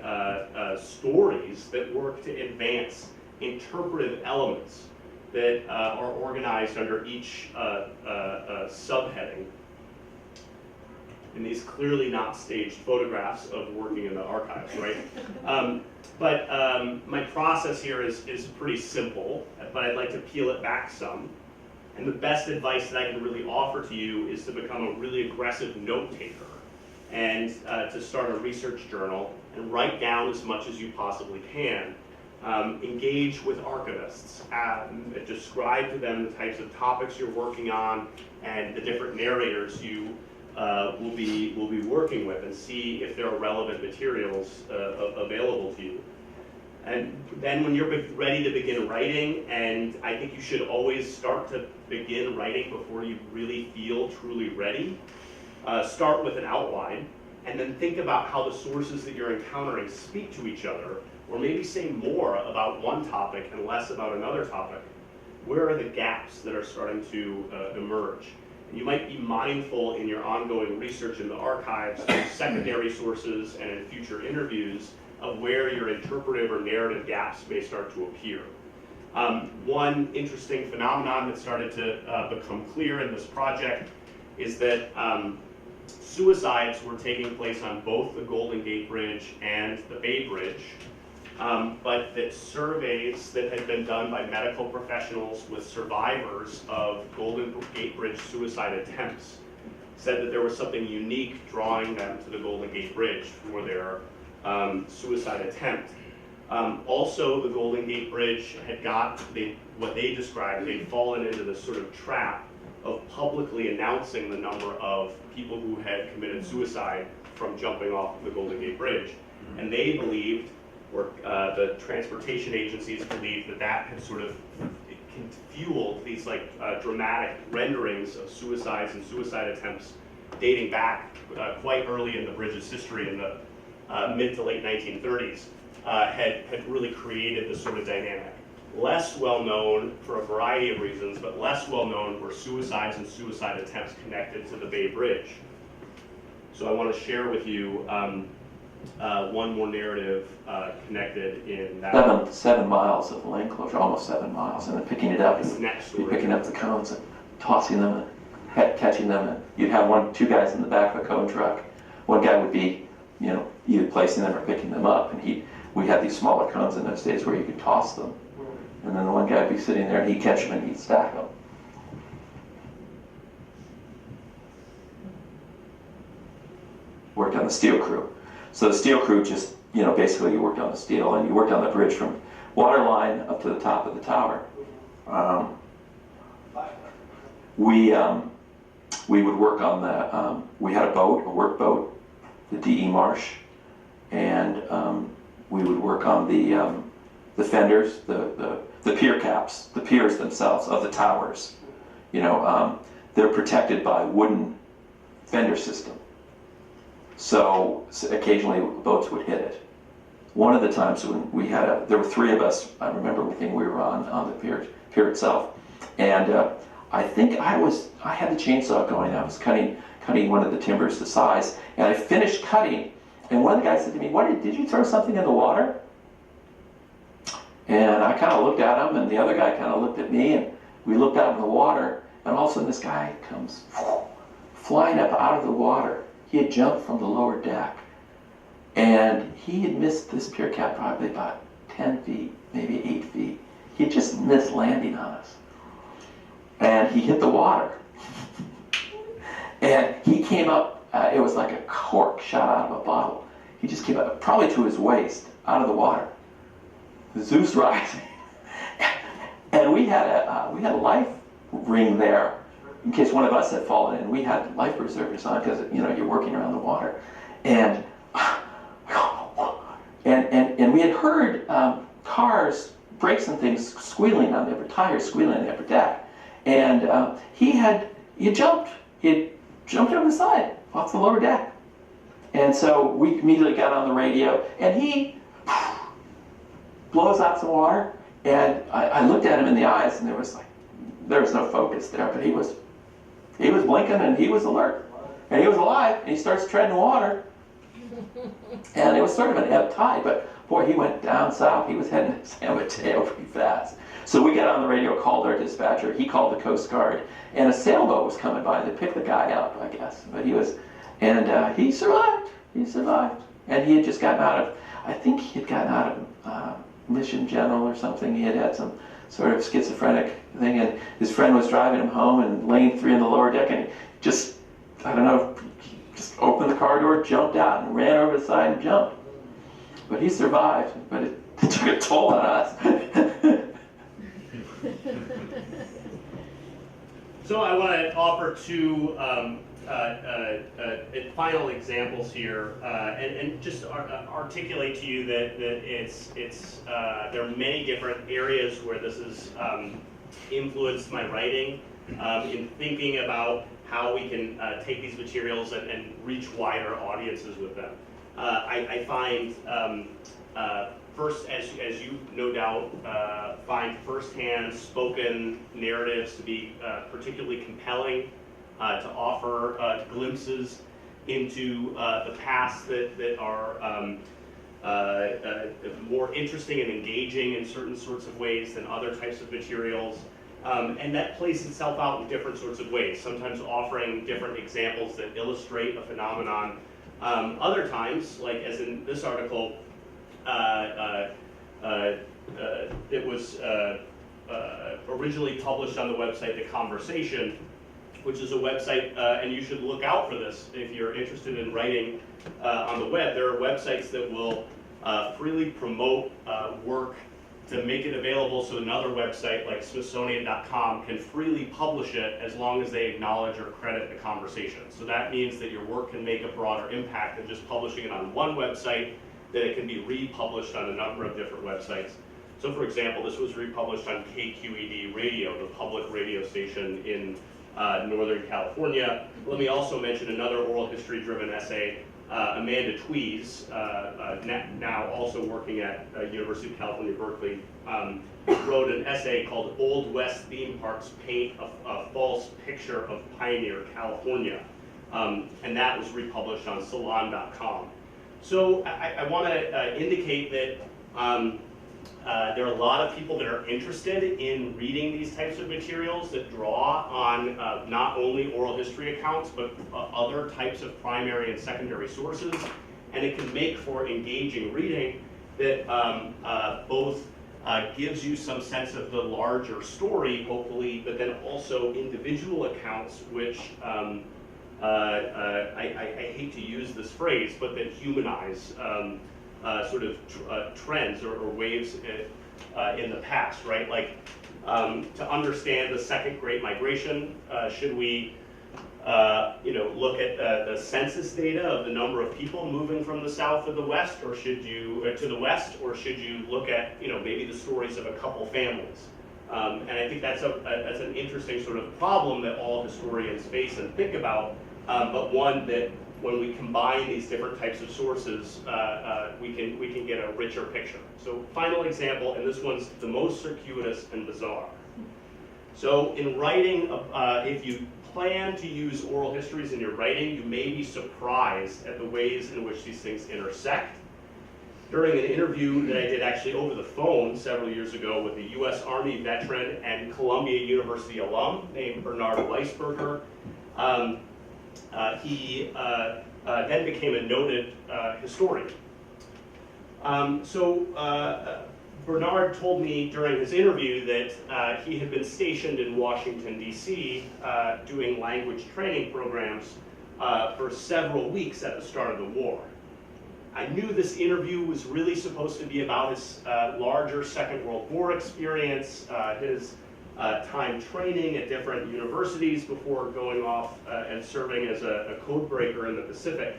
S2: stories that work to advance interpretive elements that are organized under each subheading. And these clearly not staged photographs of working in the archives, right? But my process here is pretty simple, but I'd like to peel it back some. And the best advice that I can really offer to you is to become a really aggressive note taker and to start a research journal and write down as much as you possibly can. Engage with archivists, describe to them the types of topics you're working on and the different narrators you will be working with, and see if there are relevant materials available to you. And then when you're ready to begin writing, and I think you should always start to begin writing before you really feel truly ready, start with an outline, and then think about how the sources that you're encountering speak to each other, or maybe say more about one topic and less about another topic. Where are the gaps that are starting to emerge? You might be mindful in your ongoing research in the archives, secondary sources, and in future interviews of where your interpretive or narrative gaps may start to appear. One interesting phenomenon that started to become clear in this project is that suicides were taking place on both the Golden Gate Bridge and the Bay Bridge, but that surveys that had been done by medical professionals with survivors of Golden Gate Bridge suicide attempts said that there was something unique drawing them to the Golden Gate Bridge for their suicide attempt. Also, the Golden Gate Bridge had what they described, they'd fallen into this sort of trap of publicly announcing the number of people who had committed suicide from jumping off the Golden Gate Bridge. And they believed, or the transportation agencies believed, that had sort of fueled these dramatic renderings of suicides and suicide attempts dating back quite early in the bridge's history in the mid to late 1930s, had really created this sort of dynamic. Less well known for a variety of reasons, but less well known were suicides and suicide attempts connected to the Bay Bridge. So I want to share with you one more narrative connected in that.
S5: 7 miles of lane closure, almost 7 miles, and then picking it up, you're picking up the cones and tossing them and catching them, and you'd have two guys in the back of a cone truck. One guy would be, either placing them or picking them up, and we had these smaller cones in those days where you could toss them, and then the one guy would be sitting there and he'd catch them and he'd stack them. Worked on the steel crew. So the steel crew just, basically you worked on the steel, and you worked on the bridge from water line up to the top of the tower. We would work on the, we had a work boat, the D.E. Marsh, and we would work on the fenders, the pier caps, the piers themselves of the towers. They're protected by wooden fender system. So occasionally boats would hit it. One of the times when there were 3 of us, I remember we were on the pier itself, and I think I had the chainsaw going. I was cutting one of the timbers to size, and I finished cutting, and one of the guys said to me, did you throw something in the water? And I kind of looked at him, and the other guy kind of looked at me, and we looked out in the water, and all of a sudden this guy comes flying up out of the water. He had jumped from the lower deck, and he had missed this pier cap probably about 10 feet, maybe 8 feet. He had just missed landing on us. And he hit the water. And he came up, it was like a cork shot out of a bottle. He just came up, probably to his waist, out of the water. Zeus rising. And we had a life ring there in case one of us had fallen in. We had life preservers on because you're working around the water, and we had heard cars, brakes and things squealing on the upper tires, squealing on the upper deck, and he jumped over the side off the lower deck, and so we immediately got on the radio, and he blows out some water, and I looked at him in the eyes, and there was no focus there, but he was blinking, and he was alert, and he was alive, and he starts treading water, and it was sort of an ebb tide, but boy, he went down south. He was heading to San Mateo pretty fast. So we got on the radio, called our dispatcher. He called the Coast Guard, and a sailboat was coming by to pick the guy up, I guess. But he survived. He survived, and he had just gotten out of, I think he had gotten out of Mission General or something. He had some sort of schizophrenic thing, and his friend was driving him home, and lane 3 on the lower deck, and he just, I don't know, just opened the car door, jumped out, and ran over the side and jumped. But he survived, but it took a toll on us.
S2: So I want to offer two final examples here, and just articulate to you that there are many different areas where this has influenced my writing in thinking about how we can take these materials and reach wider audiences with them. I find first, as you no doubt find firsthand spoken narratives to be particularly compelling, to offer glimpses into the past that are more interesting and engaging in certain sorts of ways than other types of materials. And that plays itself out in different sorts of ways, sometimes offering different examples that illustrate a phenomenon. Other times, like as in this article, it was originally published on the website The Conversation, which is a website, and you should look out for this if you're interested in writing on the web. There are websites that will freely promote work to make it available so another website like Smithsonian.com can freely publish it as long as they acknowledge or credit the conversation. So that means that your work can make a broader impact than just publishing it on one website, that it can be republished on a number of different websites. So for example, this was republished on KQED Radio, the public radio station in Northern California. Let me also mention another oral history driven essay. Amanda Tweez, now also working at University of California, Berkeley, wrote an essay called Old West Theme Parks Paint a False Picture of Pioneer California. And that was republished on Salon.com. So I want to indicate that there are a lot of people that are interested in reading these types of materials that draw on not only oral history accounts, but other types of primary and secondary sources. And it can make for engaging reading that both gives you some sense of the larger story, hopefully, but then also individual accounts, which I hate to use this phrase, but that humanize sort of trends or waves in the past, right? Like to understand the Second Great Migration, should we look at the census data of the number of people moving from the south to the west, or should you to the west, or should you look at maybe the stories of a couple families? And I think that's an interesting sort of problem that all historians face and think about, but one that when we combine these different types of sources, we can get a richer picture. So final example, and this one's the most circuitous and bizarre. So in writing, if you plan to use oral histories in your writing, you may be surprised at the ways in which these things intersect. During an interview that I did actually over the phone several years ago with a U.S. Army veteran and Columbia University alum named Bernard Weisberger, he then became a noted historian. Bernard told me during his interview that he had been stationed in Washington, D.C. Doing language training programs for several weeks at the start of the war. I knew this interview was really supposed to be about his larger Second World War experience, his time training at different universities before going off and serving as a code breaker in the Pacific.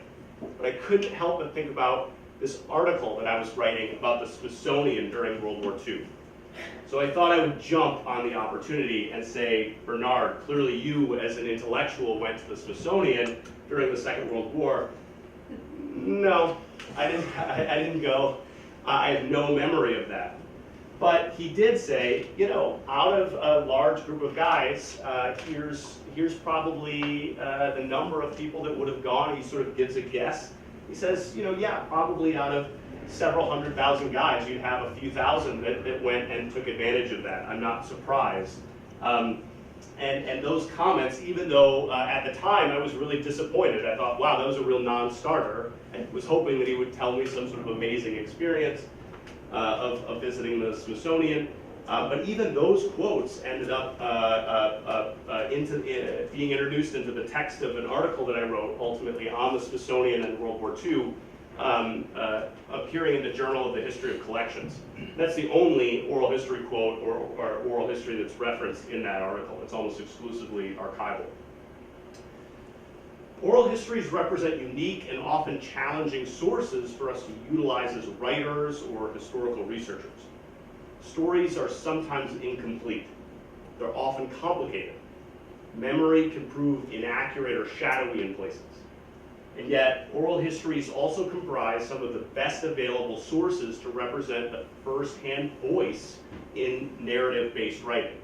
S2: But I couldn't help but think about this article that I was writing about the Smithsonian during World War II. So I thought I would jump on the opportunity and say, Bernard, clearly you as an intellectual went to the Smithsonian during the Second World War. No, I didn't go. I have no memory of that. But he did say, you know, out of a large group of guys, here's probably the number of people that would have gone. He sort of gives a guess. He says, you know, yeah, probably out of several 100,000 guys, you'd have a few thousand that went and took advantage of that. I'm not surprised. And those comments, even though at the time I was really disappointed, I thought, wow, that was a real non-starter. I was hoping that he would tell me some sort of amazing experience of visiting the Smithsonian. But even those quotes ended up being introduced into the text of an article that I wrote ultimately on the Smithsonian and World War II, appearing in the Journal of the History of Collections. That's the only oral history quote or oral history that's referenced in that article. It's almost exclusively archival. Oral histories represent unique and often challenging sources for us to utilize as writers or historical researchers. Stories are sometimes incomplete. They're often complicated. Memory can prove inaccurate or shadowy in places. And yet, oral histories also comprise some of the best available sources to represent the first-hand voice in narrative-based writing.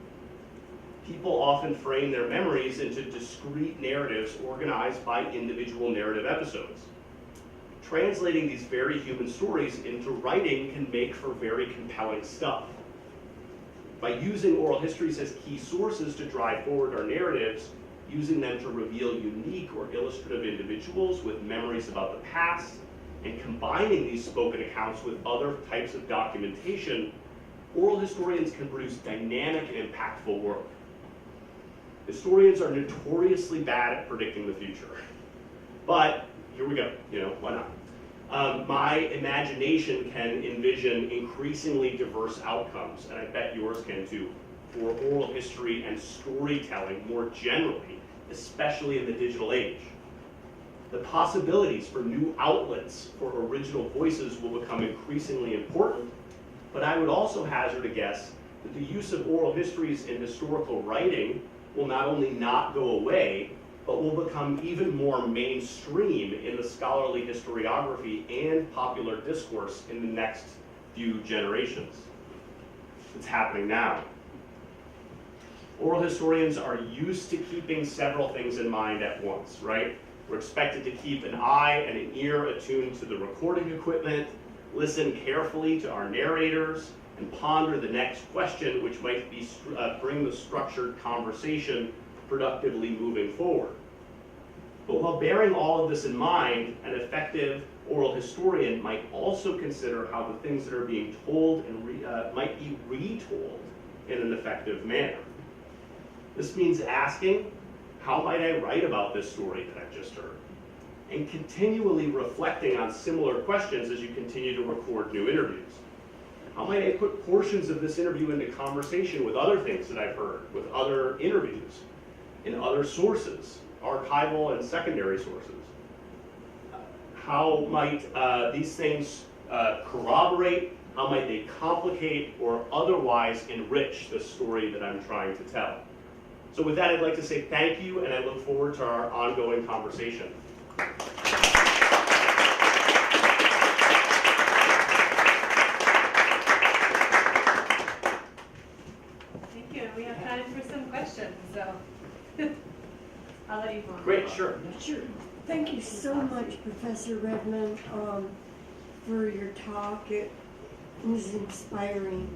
S2: People often frame their memories into discrete narratives organized by individual narrative episodes. Translating these very human stories into writing can make for very compelling stuff. By using oral histories as key sources to drive forward our narratives, using them to reveal unique or illustrative individuals with memories about the past, and combining these spoken accounts with other types of documentation, oral historians can produce dynamic and impactful work. Historians are notoriously bad at predicting the future. But here we go, you know, why not? My imagination can envision increasingly diverse outcomes, and I bet yours can too, for oral history and storytelling more generally, especially in the digital age. The possibilities for new outlets for original voices will become increasingly important, but I would also hazard a guess that the use of oral histories in historical writing will not only not go away, but will become even more mainstream in the scholarly historiography and popular discourse in the next few generations. It's happening now. Oral historians are used to keeping several things in mind at once, right? We're expected to keep an eye and an ear attuned to the recording equipment, listen carefully to our narrators, and ponder the next question, which might be bring the structured conversation productively moving forward. But while bearing all of this in mind, an effective oral historian might also consider how the things that are being told and might be retold in an effective manner. This means asking, how might I write about this story that I've just heard? And continually reflecting on similar questions as you continue to record new interviews. How might I put portions of this interview into conversation with other things that I've heard, with other interviews, in other sources, archival and secondary sources? How might these things corroborate? How might they complicate or otherwise enrich the story that I'm trying to tell? So with that, I'd like to say thank you, and I look forward to our ongoing conversation.
S1: Thank you. We have time for some questions, so I'll let you go on.
S2: Great, sure.
S6: Sure. Thank you so much, Professor Redman, for your talk. It was inspiring.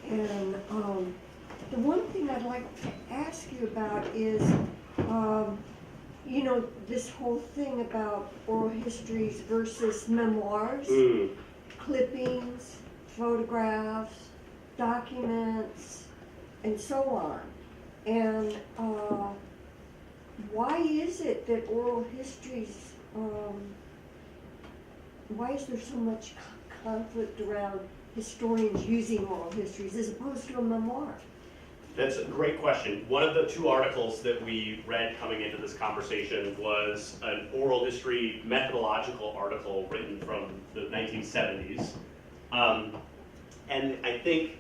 S6: And the one thing I'd like to ask you about is, you know, this whole thing about oral histories versus memoirs, clippings, photographs, documents, and so on. And why is it that oral histories why is there so much conflict around historians using oral histories as opposed to a memoir?
S2: That's a great question. One of the two articles that we read coming into this conversation was an oral history methodological article written from the 1970s. And I think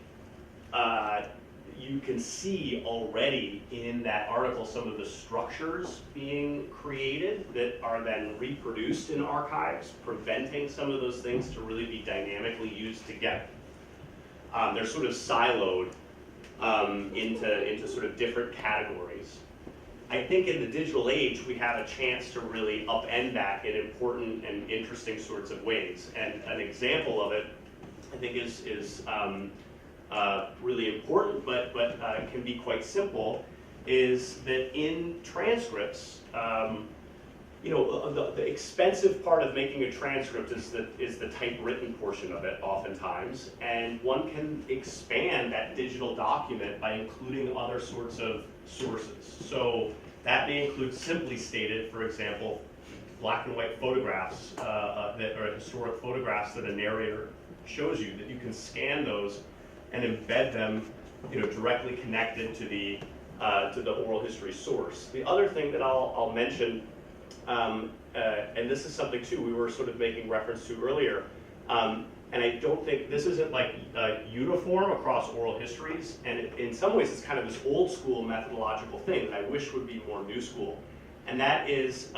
S2: you can see already in that article some of the structures being created that are then reproduced in archives, preventing some of those things to really be dynamically used together. They're sort of siloed into sort of different categories. I think in the digital age, we have a chance to really upend that in important and interesting sorts of ways. And an example of it, I think, is really important, but can be quite simple, is that in transcripts, you know, the expensive part of making a transcript is the typewritten portion of it oftentimes, and one can expand that digital document by including other sorts of sources. So that may include, simply stated, for example, black and white photographs that are historic photographs that a narrator shows you, that you can scan those and embed them, you know, directly connected to the oral history source. The other thing that I'll mention, and this is something too we were sort of making reference to earlier, and I don't think this isn't like uniform across oral histories, and in some ways it's kind of this old school methodological thing that I wish would be more new school, and that is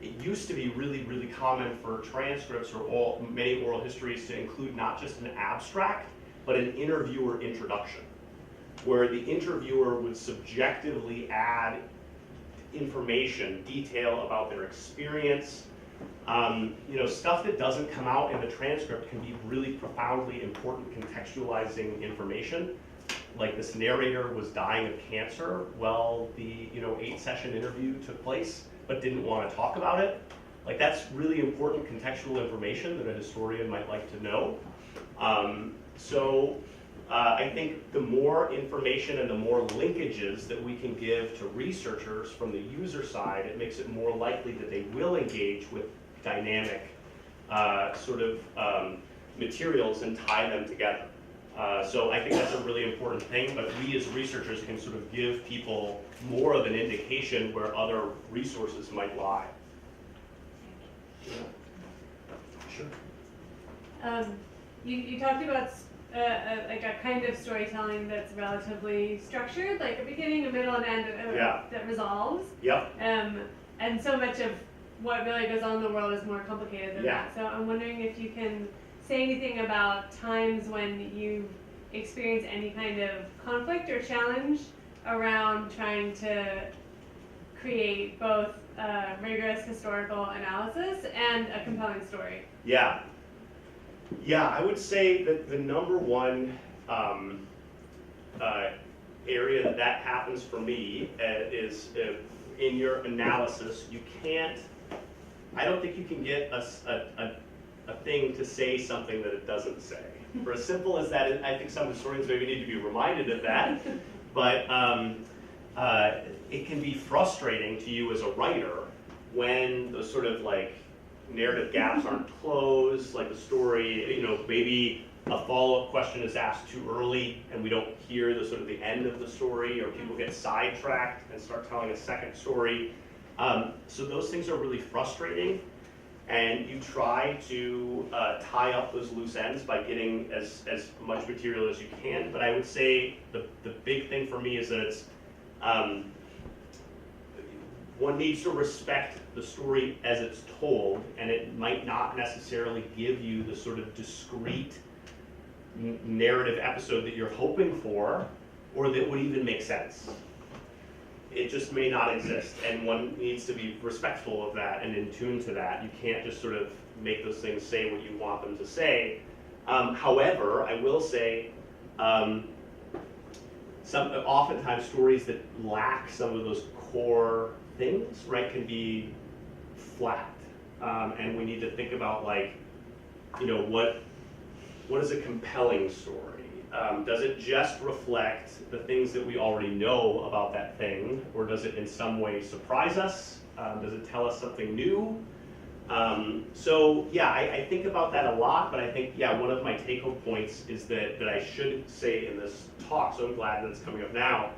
S2: it used to be really, really common for transcripts or many oral histories to include not just an abstract, but an interviewer introduction, where the interviewer would subjectively add information, detail about their experience. You know, stuff that doesn't come out in the transcript can be really profoundly important contextualizing information. Like this narrator was dying of cancer while the 8-session interview took place, but didn't want to talk about it. Like, that's really important contextual information that a historian might like to know. I think the more information and the more linkages that we can give to researchers from the user side, it makes it more likely that they will engage with dynamic materials and tie them together. So I think that's a really important thing, but we as researchers can sort of give people more of an indication where other resources might lie. Yeah. Sure.
S1: You talked about like a kind of storytelling that's relatively structured, like a beginning, a middle, and end that resolves.
S2: Yep.
S1: And so much of what really goes on in the world is more complicated than that. So I'm wondering if you can say anything about times when you've experienced any kind of conflict or challenge around trying to create both rigorous historical analysis and a compelling story.
S2: Yeah, I would say that the number one area that happens for me is in your analysis, I don't think you can get a thing to say something that it doesn't say. For as simple as that, I think some historians maybe need to be reminded of that, but it can be frustrating to you as a writer when those sort of like narrative gaps aren't closed, like the story, maybe a follow-up question is asked too early and we don't hear the sort of the end of the story, or people get sidetracked and start telling a second story. So those things are really frustrating, and you try to tie up those loose ends by getting as much material as you can. But I would say the big thing for me is that it's one needs to respect the story as it's told, and it might not necessarily give you the sort of discrete narrative episode that you're hoping for, or that would even make sense. It just may not exist, and one needs to be respectful of that and in tune to that. You can't just sort of make those things say what you want them to say. However, I will say, oftentimes stories that lack some of those core things, right, can be flat, and we need to think about, like, what is a compelling story? Does it just reflect the things that we already know about that thing, or does it in some way surprise us? Does it tell us something new? So yeah, I think about that a lot, but I think, yeah, one of my take-home points is that I should say in this talk, so I'm glad that it's coming up now.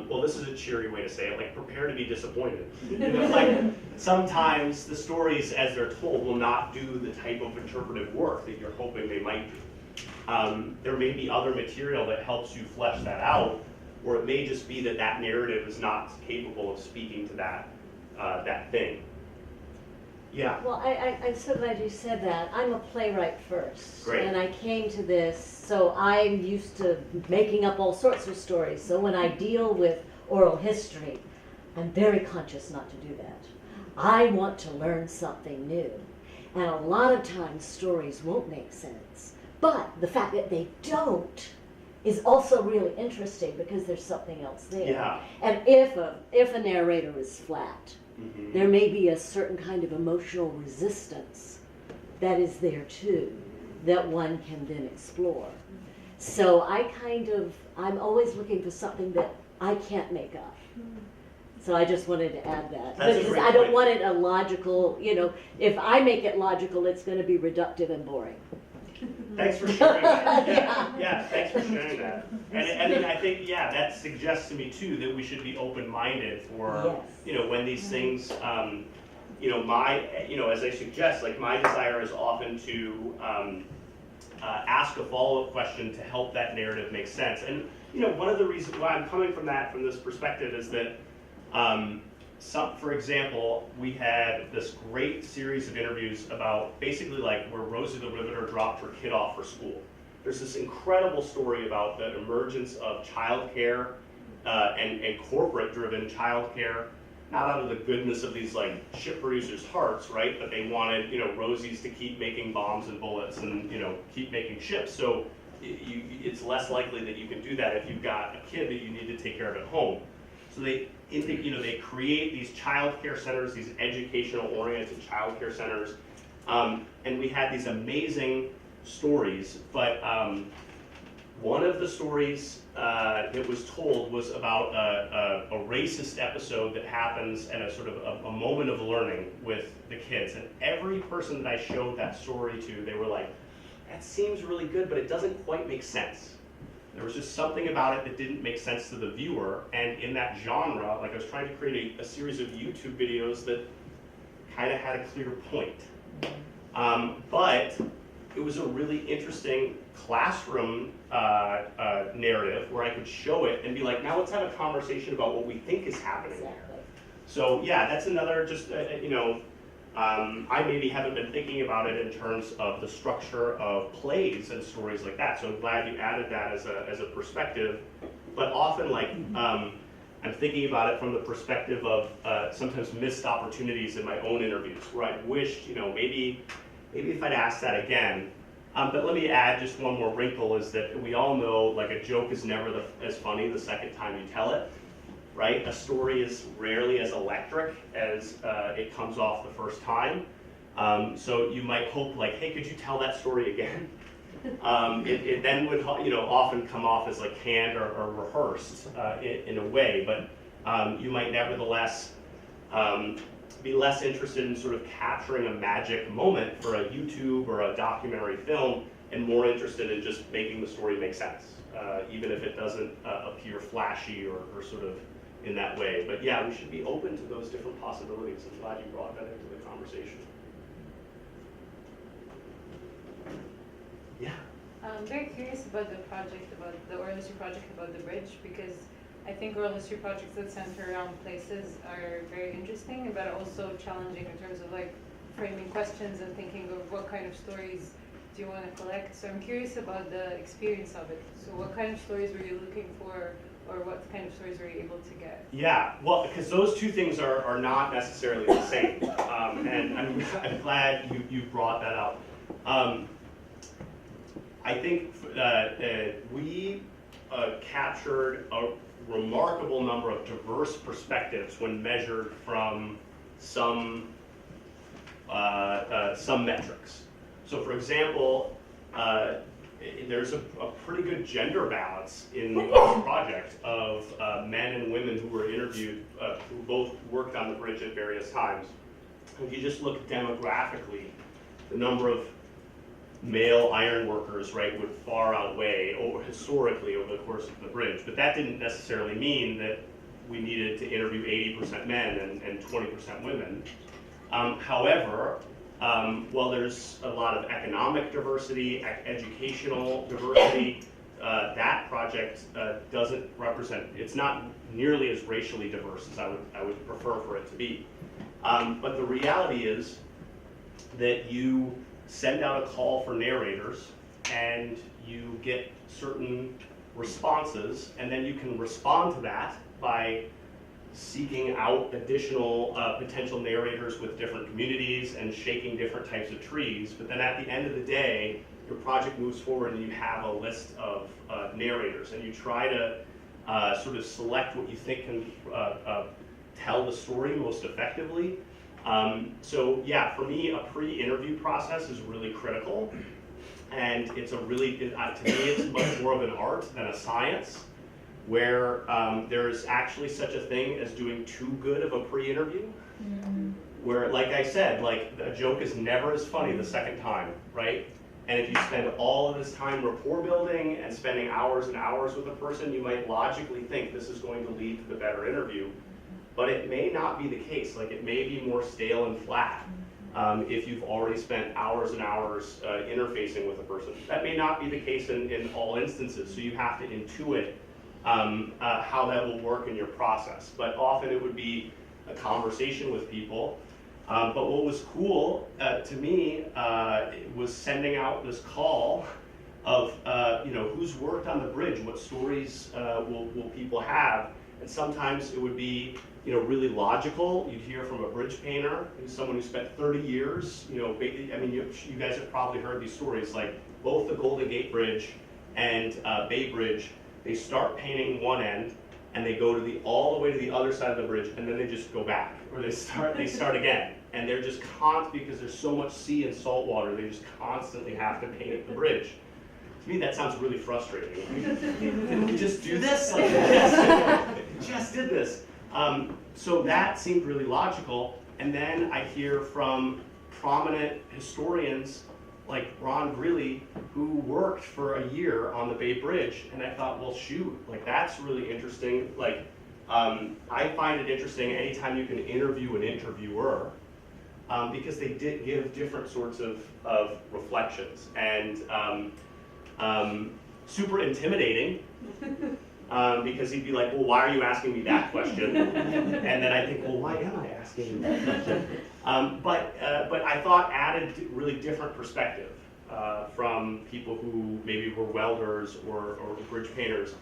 S2: Well, this is a cheery way to say it, like prepare to be disappointed. You know, like sometimes the stories as they're told will not do the type of interpretive work that you're hoping they might do. There may be other material that helps you flesh that out, or it may just be that that narrative is not capable of speaking to that, that thing. Yeah.
S7: Well, I'm so glad you said that. I'm a playwright first.
S2: Great.
S7: And I came to this, so I'm used to making up all sorts of stories. So when I deal with oral history, I'm very conscious not to do that. I want to learn something new. And a lot of times stories won't make sense. But the fact that they don't is also really interesting because there's something else there.
S2: Yeah.
S7: And if a narrator is flat,
S2: Mm-hmm.
S7: there may be a certain kind of emotional resistance that is there too, that one can then explore. So I'm always looking for something that I can't make up. So I just wanted to add that.
S2: That's a
S7: Because
S2: great
S7: I don't
S2: point.
S7: want it a logical, if I make it logical, it's going to be reductive and boring.
S2: Thanks for sharing that.
S7: Yeah.
S2: Yeah, thanks for sharing that. And I think, yeah, that suggests to me too that we should be open-minded for,
S7: Yes.
S2: When these things, as I suggest, like my desire is often to ask a follow-up question to help that narrative make sense. And, one of the reasons why I'm coming from this perspective is that, for example, we had this great series of interviews about basically like where Rosie the Riveter dropped her kid off for school. There's this incredible story about the emergence of childcare and corporate-driven childcare, not out of the goodness of these like ship producers' hearts, right? But they wanted, Rosie's to keep making bombs and bullets and, keep making ships. So it's less likely that you can do that if you've got a kid that you need to take care of at home. So they create these child care centers, these educational-oriented child care centers, and we had these amazing stories. But one of the stories that was told was about a racist episode that happens at a sort of a moment of learning with the kids. And every person that I showed that story to, they were like, "That seems really good, but it doesn't quite make sense." There was just something about it that didn't make sense to the viewer, and in that genre, like I was trying to create a series of YouTube videos that kind of had a clear point. But it was a really interesting classroom narrative where I could show it and be like, now let's have a conversation about what we think is happening there.
S7: Exactly.
S2: So yeah, that's another just, I maybe haven't been thinking about it in terms of the structure of plays and stories like that. So I'm glad you added that as a perspective. But often, I'm thinking about it from the perspective of sometimes missed opportunities in my own interviews, where I wished, maybe if I'd asked that again. But let me add just one more wrinkle: is that we all know, like, a joke is never as funny the second time you tell it. Right? A story is rarely as electric as it comes off the first time. So you might hope, like, hey, could you tell that story again? It then would, often come off as like canned or rehearsed in a way, but you might nevertheless be less interested in sort of capturing a magic moment for a YouTube or a documentary film, and more interested in just making the story make sense, even if it doesn't appear flashy or sort of in that way. But yeah, we should be open to those different possibilities. I'm glad you brought that into the conversation. Yeah.
S8: I'm very curious about the project, about the oral history project about the bridge, because I think oral history projects that center around places are very interesting, but also challenging in terms of like framing questions and thinking of what kind of stories do you want to collect. So I'm curious about the experience of it. So what kind of stories were you looking for, or what kind of stories were you able to get?
S2: Yeah, well, because those two things are not necessarily the same, and I'm glad you brought that up. I think we captured a remarkable number of diverse perspectives when measured from some metrics. So, for example, there's a pretty good gender balance in the project of men and women who were interviewed, who both worked on the bridge at various times. if you just look demographically, the number of male iron workers, right, would far outweigh, or historically, over the course of the bridge. But that didn't necessarily mean that we needed to interview 80% men and 20% women. However, while there's a lot of economic diversity, educational diversity, that project doesn't represent, it's not nearly as racially diverse as I would prefer for it to be. But the reality is that you send out a call for narrators and you get certain responses, and then you can respond to that by seeking out additional potential narrators with different communities and shaking different types of trees. But then at the end of the day, your project moves forward and you have a list of narrators, and you try to sort of select what you think can tell the story most effectively. So yeah, for me, a pre-interview process is really critical, and it's a really, to me, it's much more of an art than a science, where there's actually such a thing as doing too good of a pre-interview, where, like I said, like a joke is never as funny the second time, right? And if you spend all of this time rapport building and spending hours and hours with a person, you might logically think this is going to lead to the better interview. But it may not be the case. Like, it may be more stale and flat if you've already spent hours and hours interfacing with a person. That may not be the case in all instances, so you have to intuit how that will work in your process. But often it would be a conversation with people. But what was cool to me was sending out this call of who's worked on the bridge, what stories will people have, and sometimes it would be really logical. You'd hear from a bridge painter, someone who spent 30 years. I mean, you guys have probably heard these stories, like both the Golden Gate Bridge and Bay Bridge. They start painting one end, and they go all the way to the other side of the bridge, and then they just go back, or they start again. And they're just because there's so much sea and salt water, they just constantly have to paint the bridge. To me, that sounds really frustrating. Can we just do this? Like, just did this. So that seemed really logical. And then I hear from prominent historians like Ron Greeley, who worked for a year on the Bay Bridge, and I thought, well, shoot, like that's really interesting. Like, I find it interesting anytime you can interview an interviewer, because they did give different sorts of reflections, and super intimidating, because he'd be like, well, why are you asking me that question? And then I think, well, why am I asking you that question? But I thought added really different perspective from people who maybe were welders or bridge painters.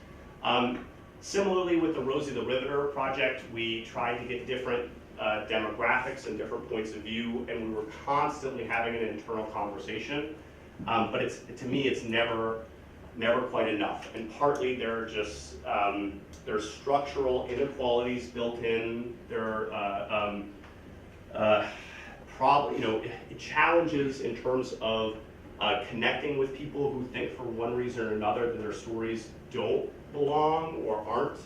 S2: Similarly with the Rosie the Riveter project, we tried to get different demographics and different points of view, and we were constantly having an internal conversation. But to me, it's never quite enough. And partly there are just there's structural inequalities built in. There are challenges in terms of connecting with people who think for one reason or another that their stories don't belong or aren't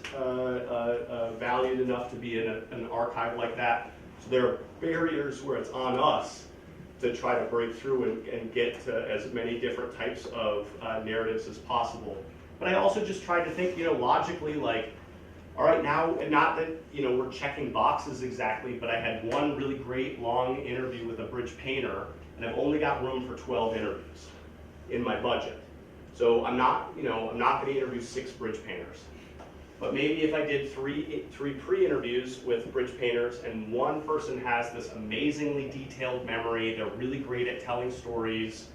S2: valued enough to be in an archive like that. So there are barriers where it's on us to try to break through and get to as many different types of narratives as possible. But I also just tried to think, logically, like, all right, now, and not that, we're checking boxes exactly, but I had one really great long interview with a bridge painter, and I've only got room for 12 interviews in my budget. So I'm not going to interview 6 bridge painters. But maybe if I did three pre-interviews with bridge painters, and one person has this amazingly detailed memory, they're really great at telling stories,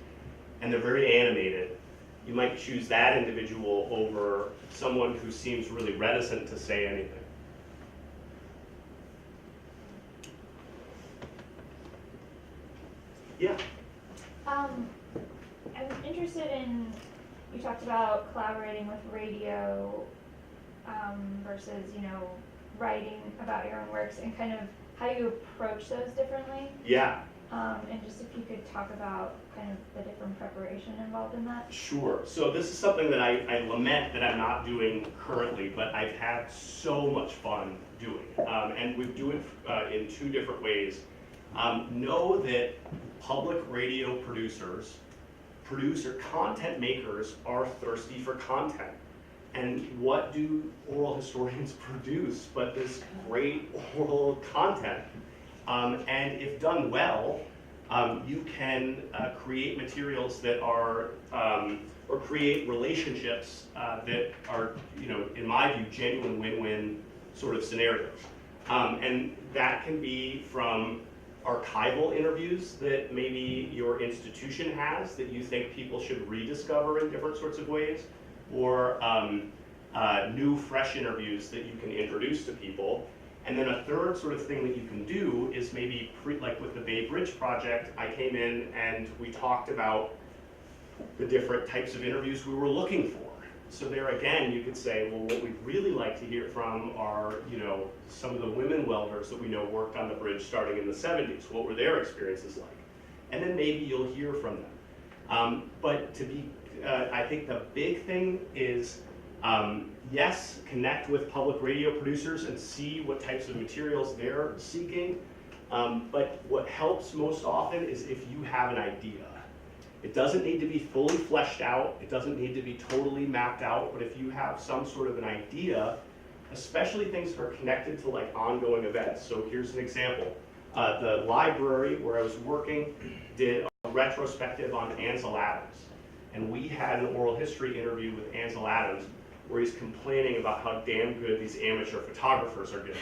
S2: and they're very animated, you might choose that individual over someone who seems really reticent to say anything. Yeah?
S9: I'm interested in, you talked about collaborating with radio versus, writing about your own works, and kind of how you approach those differently.
S2: Yeah.
S9: And just if you could talk about kind of the different preparation involved in that.
S2: Sure. So this is something that I lament that I'm not doing currently, but I've had so much fun doing. And we do it in 2 different ways. know that public radio content makers are thirsty for content. And what do oral historians produce but this great oral content? And if done well, you can create materials that are, or create relationships that are, in my view, genuine win-win sort of scenarios. And that can be from archival interviews that maybe your institution has that you think people should rediscover in different sorts of ways, or new, fresh interviews that you can introduce to people. And then a third sort of thing that you can do is maybe, like with the Bay Bridge project, I came in and we talked about the different types of interviews we were looking for. So there again, you could say, well, what we'd really like to hear from are, some of the women welders that we know worked on the bridge starting in the 70s. What were their experiences like? And then maybe you'll hear from them. But to be, I think the big thing is, yes, connect with public radio producers and see what types of materials they're seeking. But what helps most often is if you have an idea. It doesn't need to be fully fleshed out. It doesn't need to be totally mapped out. But if you have some sort of an idea, especially things that are connected to like ongoing events. So here's an example. The library where I was working did a retrospective on Ansel Adams. And we had an oral history interview with Ansel Adams where he's complaining about how damn good these amateur photographers are doing.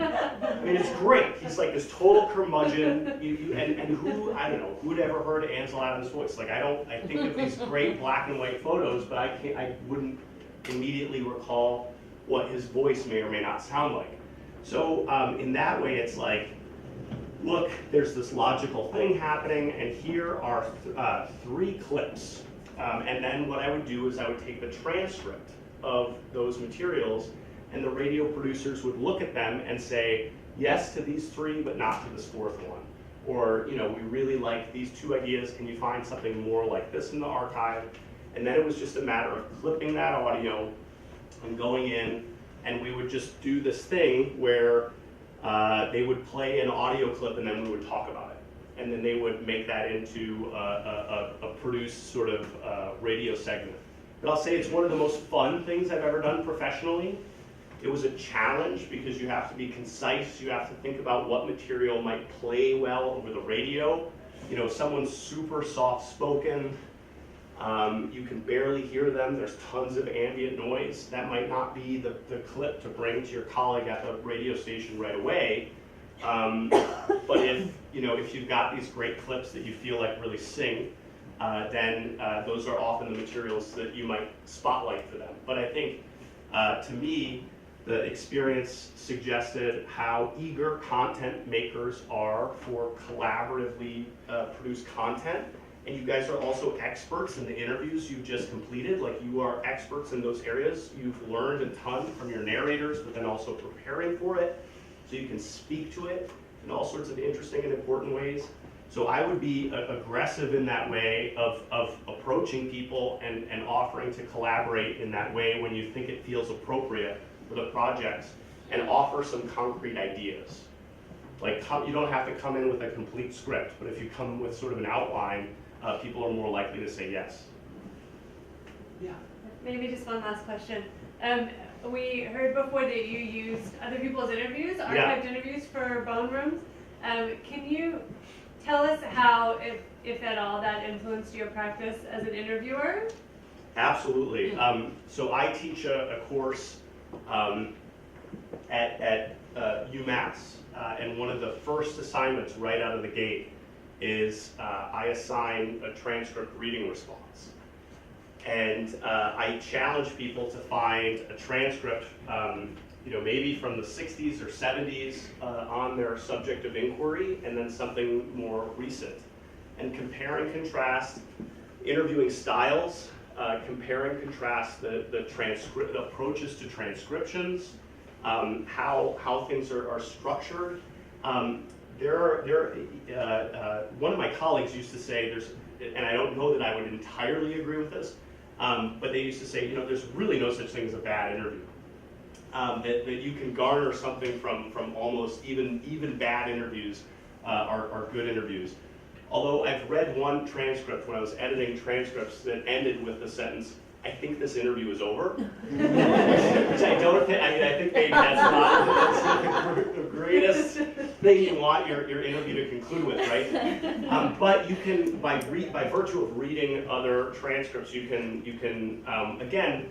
S2: I mean, it's great. He's like this total curmudgeon, and who, I don't know, who'd ever heard Ansel Adams' voice? Like, I think of these great black and white photos, but I wouldn't immediately recall what his voice may or may not sound like. So in that way, it's like, look, there's this logical thing happening, and here are 3 clips. And then what I would do is I would take the transcript of those materials, and the radio producers would look at them and say, yes to these 3, but not to this 4th one. Or, we really like these 2 ideas, can you find something more like this in the archive? And then it was just a matter of clipping that audio and going in, and we would just do this thing where they would play an audio clip and then we would talk about it. And then they would make that into a produced sort of radio segment. But I'll say it's one of the most fun things I've ever done professionally. It was a challenge because you have to be concise, you have to think about what material might play well over the radio. Someone's super soft-spoken, you can barely hear them, there's tons of ambient noise. That might not be the clip to bring to your colleague at the radio station right away. But if you've got these great clips that you feel like really sing, then those are often the materials that you might spotlight for them. But I think, to me, the experience suggested how eager content makers are for collaboratively produced content. And you guys are also experts in the interviews you've just completed. Like, you are experts in those areas. You've learned a ton from your narrators, but then also preparing for it, so you can speak to it in all sorts of interesting and important ways. So I would be aggressive in that way of approaching people and offering to collaborate in that way when you think it feels appropriate for the projects, and offer some concrete ideas. Like, you don't have to come in with a complete script, but if you come with sort of an outline, people are more likely to say yes. Yeah.
S1: Maybe just one last question. We heard before that you used other people's interviews, archived interviews for Bone Rooms. Can you tell us how, if at all, that influenced your practice as an interviewer?
S2: Absolutely. So I teach a course at UMass, and one of the first assignments right out of the gate is I assign a transcript reading response. And I challenge people to find a transcript, maybe from the 60s or 70s on their subject of inquiry, and then something more recent. And compare and contrast interviewing styles, compare and contrast the approaches to transcriptions, how things are structured. One of my colleagues used to say, and I don't know that I would entirely agree with this, but they used to say, there's really no such thing as a bad interview. That you can garner something from almost even bad interviews are good interviews. Although I've read one transcript when I was editing transcripts that ended with the sentence, "I think this interview is over," which I don't think. I mean, I think maybe that's not the greatest thing you want your interview to conclude with, right? But you can, by virtue of reading other transcripts, you can again,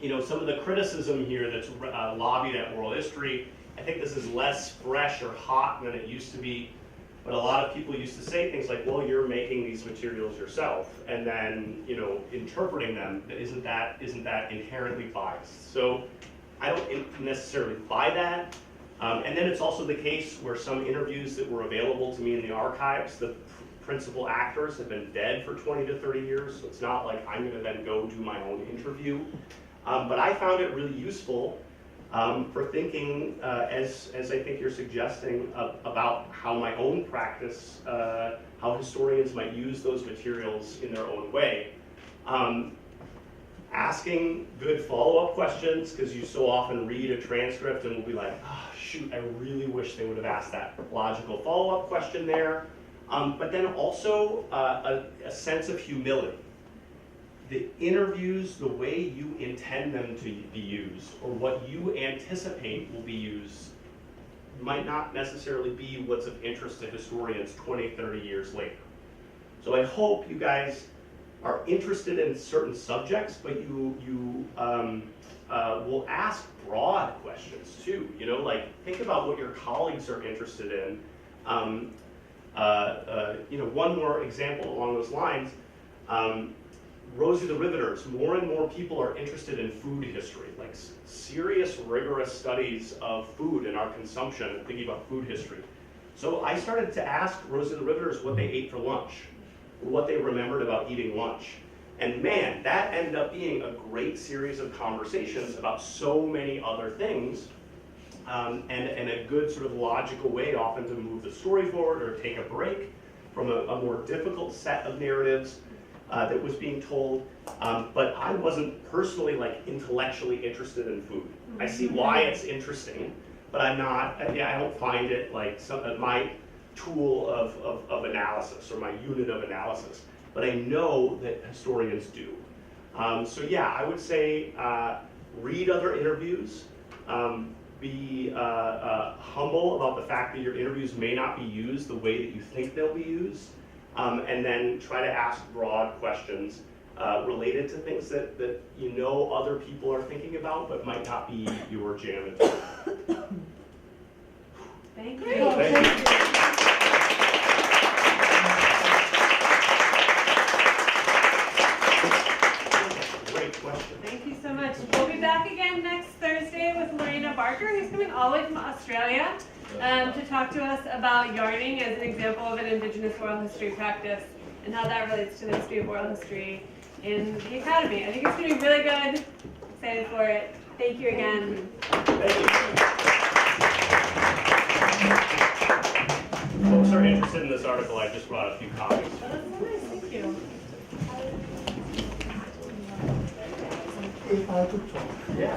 S2: you know, some of the criticism here that's lobbied at oral history. I think this is less fresh or hot than it used to be. But a lot of people used to say things like, well, you're making these materials yourself, and then, you know, interpreting them, isn't that inherently biased? So I don't necessarily buy that. And then it's also the case where some interviews that were available to me in the archives, the principal actors have been dead for 20 to 30 years, so it's not like I'm gonna then go do my own interview. But I found it really useful for thinking, as I think you're suggesting, about how my own practice, how historians might use those materials in their own way. Asking good follow-up questions, because you so often read a transcript and will be like, oh, shoot, I really wish they would have asked that logical follow-up question there. But then also a sense of humility. The interviews, the way you intend them to be used, or what you anticipate will be used, might not necessarily be what's of interest to historians 20, 30 years later. So I hope you guys are interested in certain subjects, but you will ask broad questions too. You know, like think about what your colleagues are interested in. You know, one more example along those lines. Rosie the Riveters, more and more people are interested in food history, like serious, rigorous studies of food and our consumption, thinking about food history. So I started to ask Rosie the Riveters what they ate for lunch, or what they remembered about eating lunch. And man, that ended up being a great series of conversations about so many other things, and a good sort of logical way often to move the story forward or take a break from a more difficult set of narratives that was being told, but I wasn't personally like intellectually interested in food. I see why it's interesting, but I'm not. I don't find it like my tool of analysis or my unit of analysis. But I know that historians do. So yeah, I would say read other interviews. Be humble about the fact that your interviews may not be used the way that you think they'll be used. And then try to ask broad questions related to things that you know other people are thinking about, but might not be your jam.
S1: Thank you.
S2: Thank you. Great question.
S1: Thank you so much. We'll be back again next Thursday with Lorena Barker, who's coming all the way from Australia. To talk to us about yarning as an example of an Indigenous oral history practice and how that relates to the history of oral history in the academy. I think it's going to be really good. Excited for it. Thank you again.
S2: Thank you. Folks are interested in this article. I just brought a few copies.
S1: Oh, that's so nice. Thank you.
S3: If I could talk.
S2: Yeah.